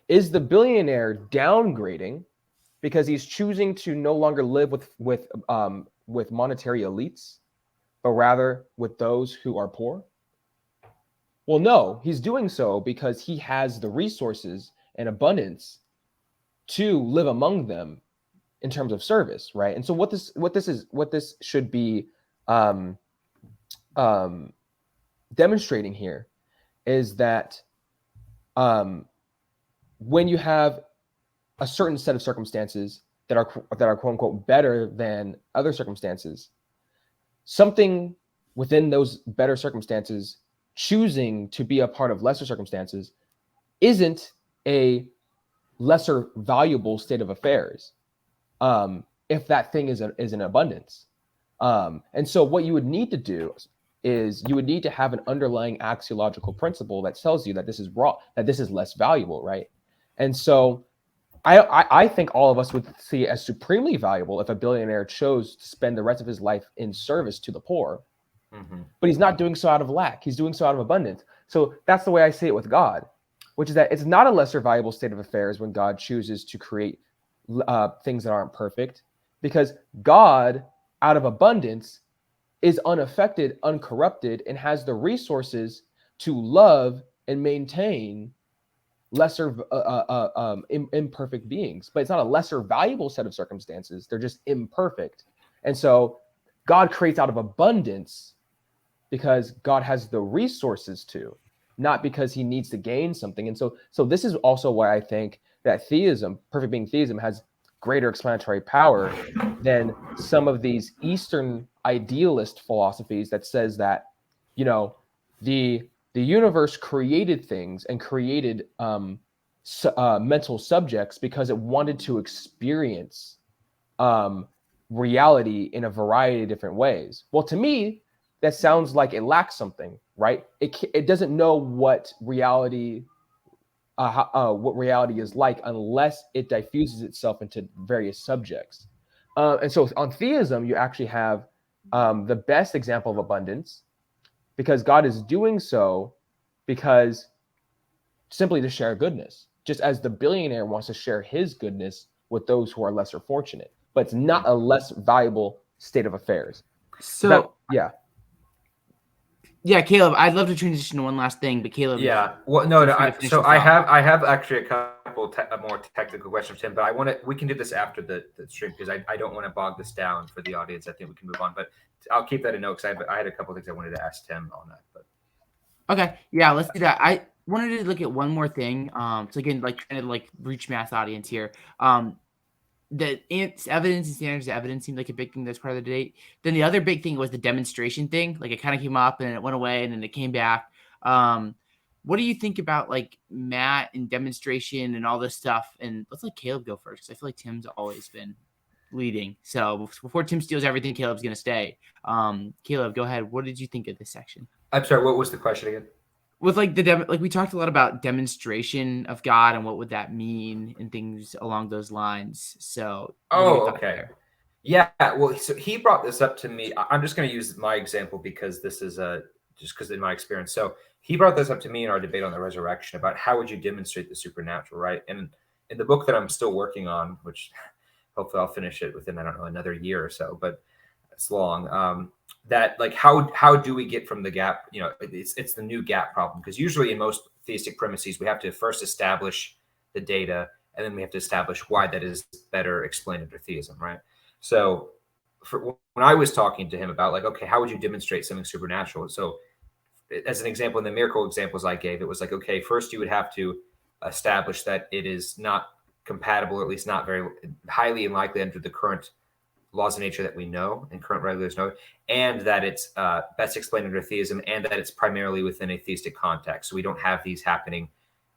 Is the billionaire downgrading because he's choosing to no longer live with monetary elites, but rather with those who are poor? Well, no, he's doing so because he has the resources and abundance to live among them in terms of service, right? And so what this should be demonstrating here is that when you have a certain set of circumstances that are quote unquote better than other circumstances, something within those better circumstances choosing to be a part of lesser circumstances isn't a lesser valuable state of affairs if that thing is in abundance. And so what you would need to do is you would need to have an underlying axiological principle that tells you that this is raw, that this is less valuable, right? And so I think all of us would see it as supremely valuable if a billionaire chose to spend the rest of his life in service to the poor. Mm-hmm. But he's not doing so out of lack. He's doing so out of abundance. So that's the way I see it with God, which is that it's not a lesser valuable state of affairs when God chooses to create things that aren't perfect, because God, out of abundance, is unaffected, uncorrupted, and has the resources to love and maintain lesser imperfect beings. But it's not a lesser valuable set of circumstances. They're just imperfect. And so God creates out of abundance because God has the resources to, not because he needs to gain something. And so this is also why I think that theism, perfect being theism, has greater explanatory power than some of these Eastern idealist philosophies that says that, you know, the universe created things and created mental subjects because it wanted to experience reality in a variety of different ways. Well, to me, that sounds like it lacks something, right? It doesn't know what reality is like unless it diffuses itself into various subjects. And so on theism, you actually have the best example of abundance, because God is doing so because simply to share goodness, just as the billionaire wants to share his goodness with those who are lesser fortunate, but it's not a less valuable state of affairs. So yeah, Caleb, I'd love to transition to one last thing, but Caleb. Yeah, well, no. I have actually a couple more technical questions, Tim, but we can do this after the stream because I don't want to bog this down for the audience. I think we can move on, but I'll keep that in note because I had a couple of things I wanted to ask Tim on that. But okay, yeah, let's do that. I wanted to look at one more thing. So again, like trying to like reach mass audience here. The evidence and standards of evidence seemed like a big thing that's part of the debate. Then the other big thing was the demonstration thing. Like it kind of came up and it went away and then it came back. What do you think about like Matt and demonstration and all this stuff? And let's let Caleb go first, because I feel like Tim's always been leading. So before Tim steals everything, Caleb's going to stay. Caleb, go ahead. What did you think of this section? I'm sorry, what was the question again? With like we talked a lot about demonstration of God and what would that mean and things along those lines. So okay, yeah. Well, so he brought this up to me. I'm just going to use my example because this is just because in my experience. So he brought this up to me in our debate on the resurrection about how would you demonstrate the supernatural, right? And in the book that I'm still working on, which hopefully I'll finish it within, I don't know, another year or so, but it's long. That like how do we get from the gap? You know, it's the new gap problem, because usually in most theistic premises we have to first establish the data and then we have to establish why that is better explained under theism, right? So when I was talking to him about like, okay, how would you demonstrate something supernatural? So as an example, in the miracle examples I gave, it was like, okay, first you would have to establish that it is not compatible, or at least not very highly unlikely under the current laws of nature that we know and current regulators know, and that it's best explained under theism, and that it's primarily within a theistic context. So we don't have these happening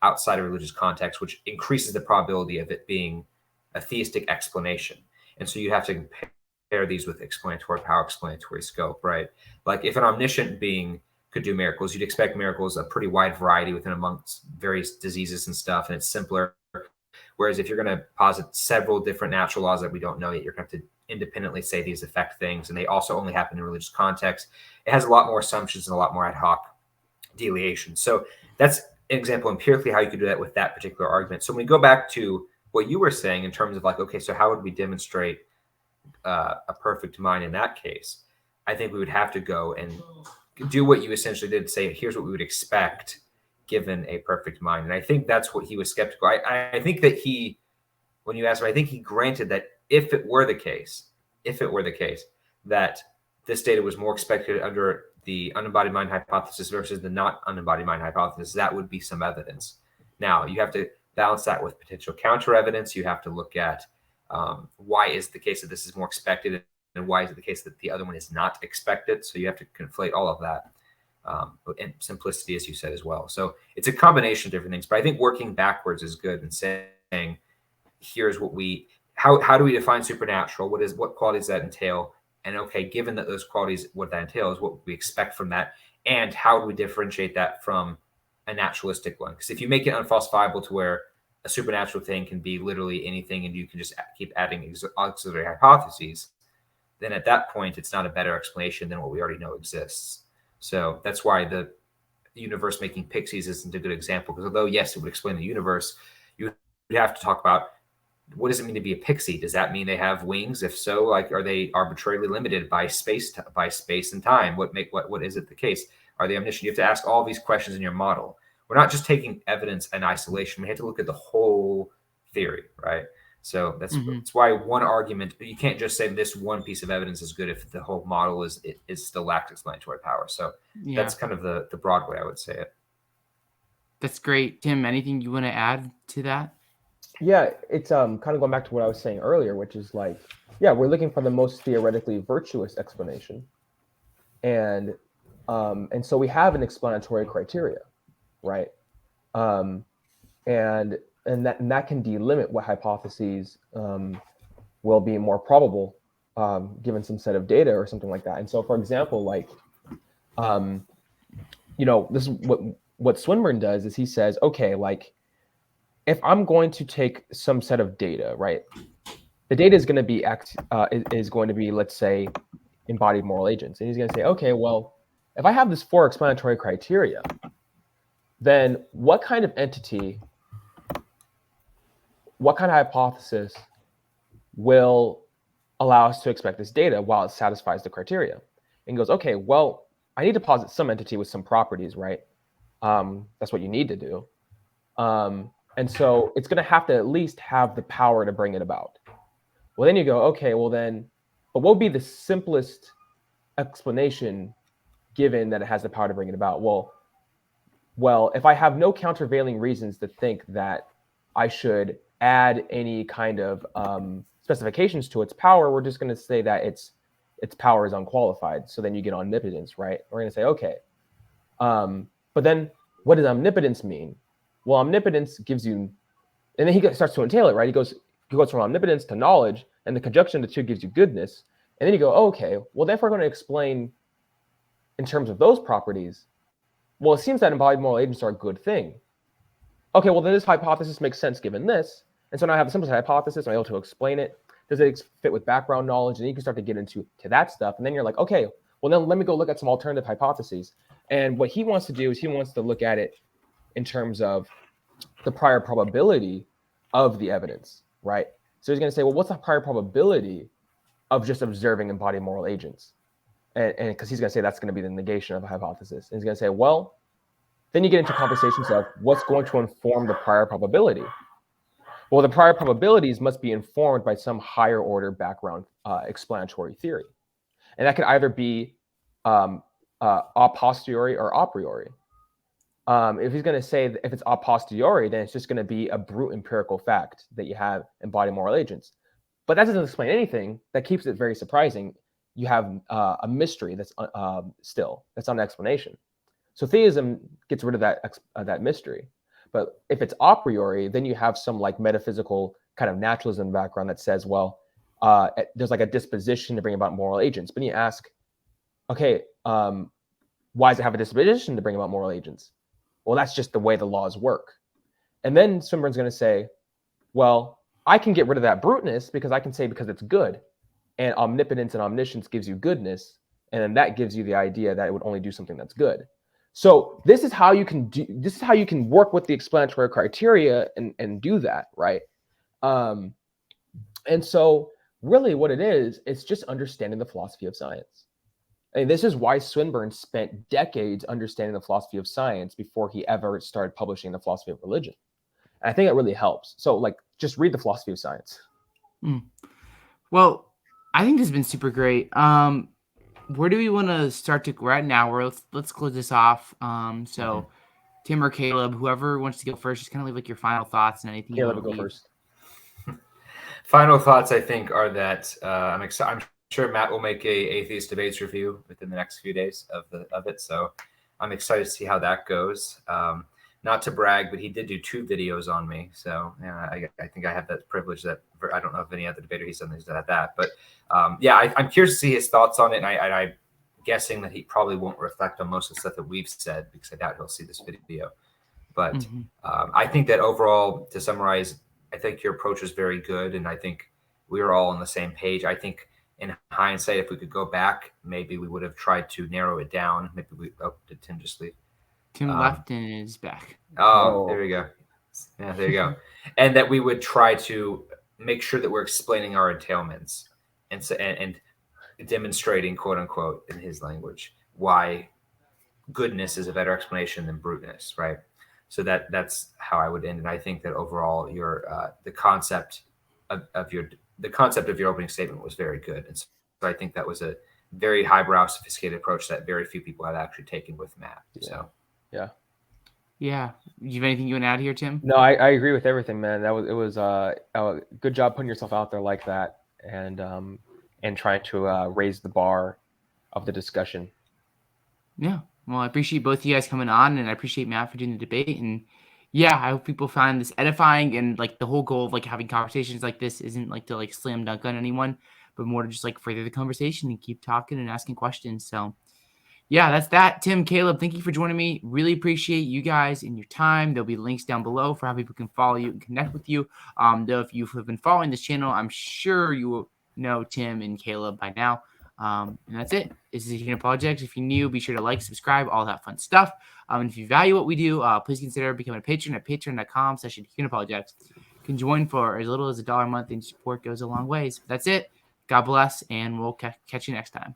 outside of religious context, which increases the probability of it being a theistic explanation. And so you have to compare these with explanatory power, explanatory scope, right? Like if an omniscient being could do miracles. You'd expect miracles, a pretty wide variety within amongst various diseases and stuff, and it's simpler. Whereas if you're going to posit several different natural laws that we don't know yet, you're going to have to independently say these affect things, and they also only happen in religious context. It has a lot more assumptions and a lot more ad hoc deviation. So that's an example empirically how you could do that with that particular argument. So when we go back to what you were saying in terms of like, okay, so how would we demonstrate a perfect mind in that case? I think we would have to go and do what you essentially did, say, here's what we would expect given a perfect mind. And I think that's what he was skeptical. I think that he, when you asked him, I think he granted that if it were the case that this data was more expected under the unembodied mind hypothesis versus the not unembodied mind hypothesis, that would be some evidence. Now, you have to balance that with potential counter evidence. You have to look at why is the case that this is more expected and why is it the case that the other one is not expected. So you have to conflate all of that. And simplicity, as you said, as well. So it's a combination of different things, but I think working backwards is good and saying, here's what how do we define supernatural? What qualities does that entail? And okay, given that those qualities, what that entails, what we expect from that, and how do we differentiate that from a naturalistic one? Because if you make it unfalsifiable to where a supernatural thing can be literally anything and you can just keep adding auxiliary hypotheses, then at that point, it's not a better explanation than what we already know exists. So that's why the universe making pixies isn't a good example, because although, yes, it would explain the universe, you would have to talk about what does it mean to be a pixie? Does that mean they have wings? If so, like, are they arbitrarily limited by space and time? What is it the case? Are they omniscient? You have to ask all these questions in your model. We're not just taking evidence in isolation. We have to look at the whole theory, right? So that's why one argument, you can't just say this one piece of evidence is good if the whole model is still lacks explanatory power. So that's kind of the broad way I would say it. That's great. Tim, anything you want to add to that? Yeah, it's kind of going back to what I was saying earlier, which is like, yeah, we're looking for the most theoretically virtuous explanation. And so we have an explanatory criteria, right? And that can delimit what hypotheses will be more probable given some set of data or something like that. And so, for example, like, this is what Swinburne does is he says, okay, like, if I'm going to take some set of data, right, the data is going to be let's say, embodied moral agents, and he's going to say, okay, well, if I have this 4 explanatory criteria, then what kind of entity, what kind of hypothesis will allow us to expect this data while it satisfies the criteria? And he goes, okay, well, I need to posit some entity with some properties, right? That's what you need to do. And so it's going to have to at least have the power to bring it about. Well, then you go, okay, well then, but what would be the simplest explanation given that it has the power to bring it about? Well, if I have no countervailing reasons to think that I should add any kind of specifications to its power, we're just going to say that its power is unqualified. So then you get omnipotence, right? We're going to say, okay. But then what does omnipotence mean? Well, omnipotence gives you, and then he starts to entail it, right? He goes from omnipotence to knowledge, and the conjunction of the two gives you goodness. And then you go, oh, okay, well, then if we're going to explain in terms of those properties, well, it seems that embodied moral agents are a good thing. Okay, well, then this hypothesis makes sense given this. And so now I have a simple hypothesis. I'm able to explain it. Does it fit with background knowledge? And you can start to get into that stuff. And then you're like, okay, well, then let me go look at some alternative hypotheses. And what he wants to do is he wants to look at it in terms of the prior probability of the evidence, right? So he's going to say, well, what's the prior probability of just observing embodied moral agents? And because he's going to say that's going to be the negation of a hypothesis. And he's going to say, well, then you get into conversations of what's going to inform the prior probability. Well, the prior probabilities must be informed by some higher order background explanatory theory. And that could either be a posteriori or a priori. If he's going to say that if it's a posteriori, then it's just going to be a brute empirical fact that you have embodied moral agents. But that doesn't explain anything. That keeps it very surprising. You have a mystery that's that's on explanation. So theism gets rid of that mystery. But if it's a priori, then you have some like metaphysical kind of naturalism background that says, well, there's like a disposition to bring about moral agents. But you ask, okay, why does it have a disposition to bring about moral agents? Well, that's just the way the laws work. And then Swinburne's going to say, well, I can get rid of that bruteness because I can say because it's good. And omnipotence and omniscience gives you goodness. And then that gives you the idea that it would only do something that's good. So this is how you can work with the explanatory criteria and do that, right? And so really what it is, it's just understanding the philosophy of science. And this is why Swinburne spent decades understanding the philosophy of science before he ever started publishing the philosophy of religion. And I think it really helps. So like, just read the philosophy of science. Well, I think this has been super great. Where do we want to start to right now? Let's close this off. So Tim or Caleb, whoever wants to go first, just kind of leave like your final thoughts and anything. Caleb, go first. Final thoughts, I think, are that I'm sure Matt will make a atheist debates review within the next few days of it. So I'm excited to see how that goes. Not to brag, but he did do 2 videos on me. So I think I have that privilege that I don't know if any other debater he's done that. But I'm curious to see his thoughts on it. And I'm guessing that he probably won't reflect on most of the stuff that we've said because I doubt he'll see this video. But I think that overall, to summarize, I think your approach is very good. And I think we were all on the same page. I think in hindsight, if we could go back, maybe we would have tried to narrow it down. Maybe did Tim just leave? Tim left and is back. Oh, there we go. Yeah, there you go. And that we would try to make sure that we're explaining our entailments and demonstrating, quote unquote, in his language, why goodness is a better explanation than bruteness, right? So that's how I would end. And I think that overall, the concept of your opening statement was very good. And so I think that was a very highbrow, sophisticated approach that very few people have actually taken with Matt. So. Yeah. You have anything you want to add here, Tim? No, I agree with everything, man. It was a good job putting yourself out there like that and trying to raise the bar of the discussion. Yeah. Well, I appreciate both of you guys coming on, and I appreciate Matt for doing the debate. And yeah, I hope people find this edifying. And like the whole goal of like having conversations like this isn't like to like slam dunk on anyone, but more to just like further the conversation and keep talking and asking questions. So yeah, that's that. Tim, Caleb, thank you for joining me. Really appreciate you guys and your time. There'll be links down below for how people can follow you and connect with you. Though if you have been following this channel, I'm sure you will know Tim and Caleb by now. And that's it. This is Apologetics. If you're new, be sure to like, subscribe, all that fun stuff. And if you value what we do, please consider becoming a patron at patreon.com/Apologetics. You can join for as little as $1 a month, and support goes a long ways. But that's it. God bless, and we'll catch you next time.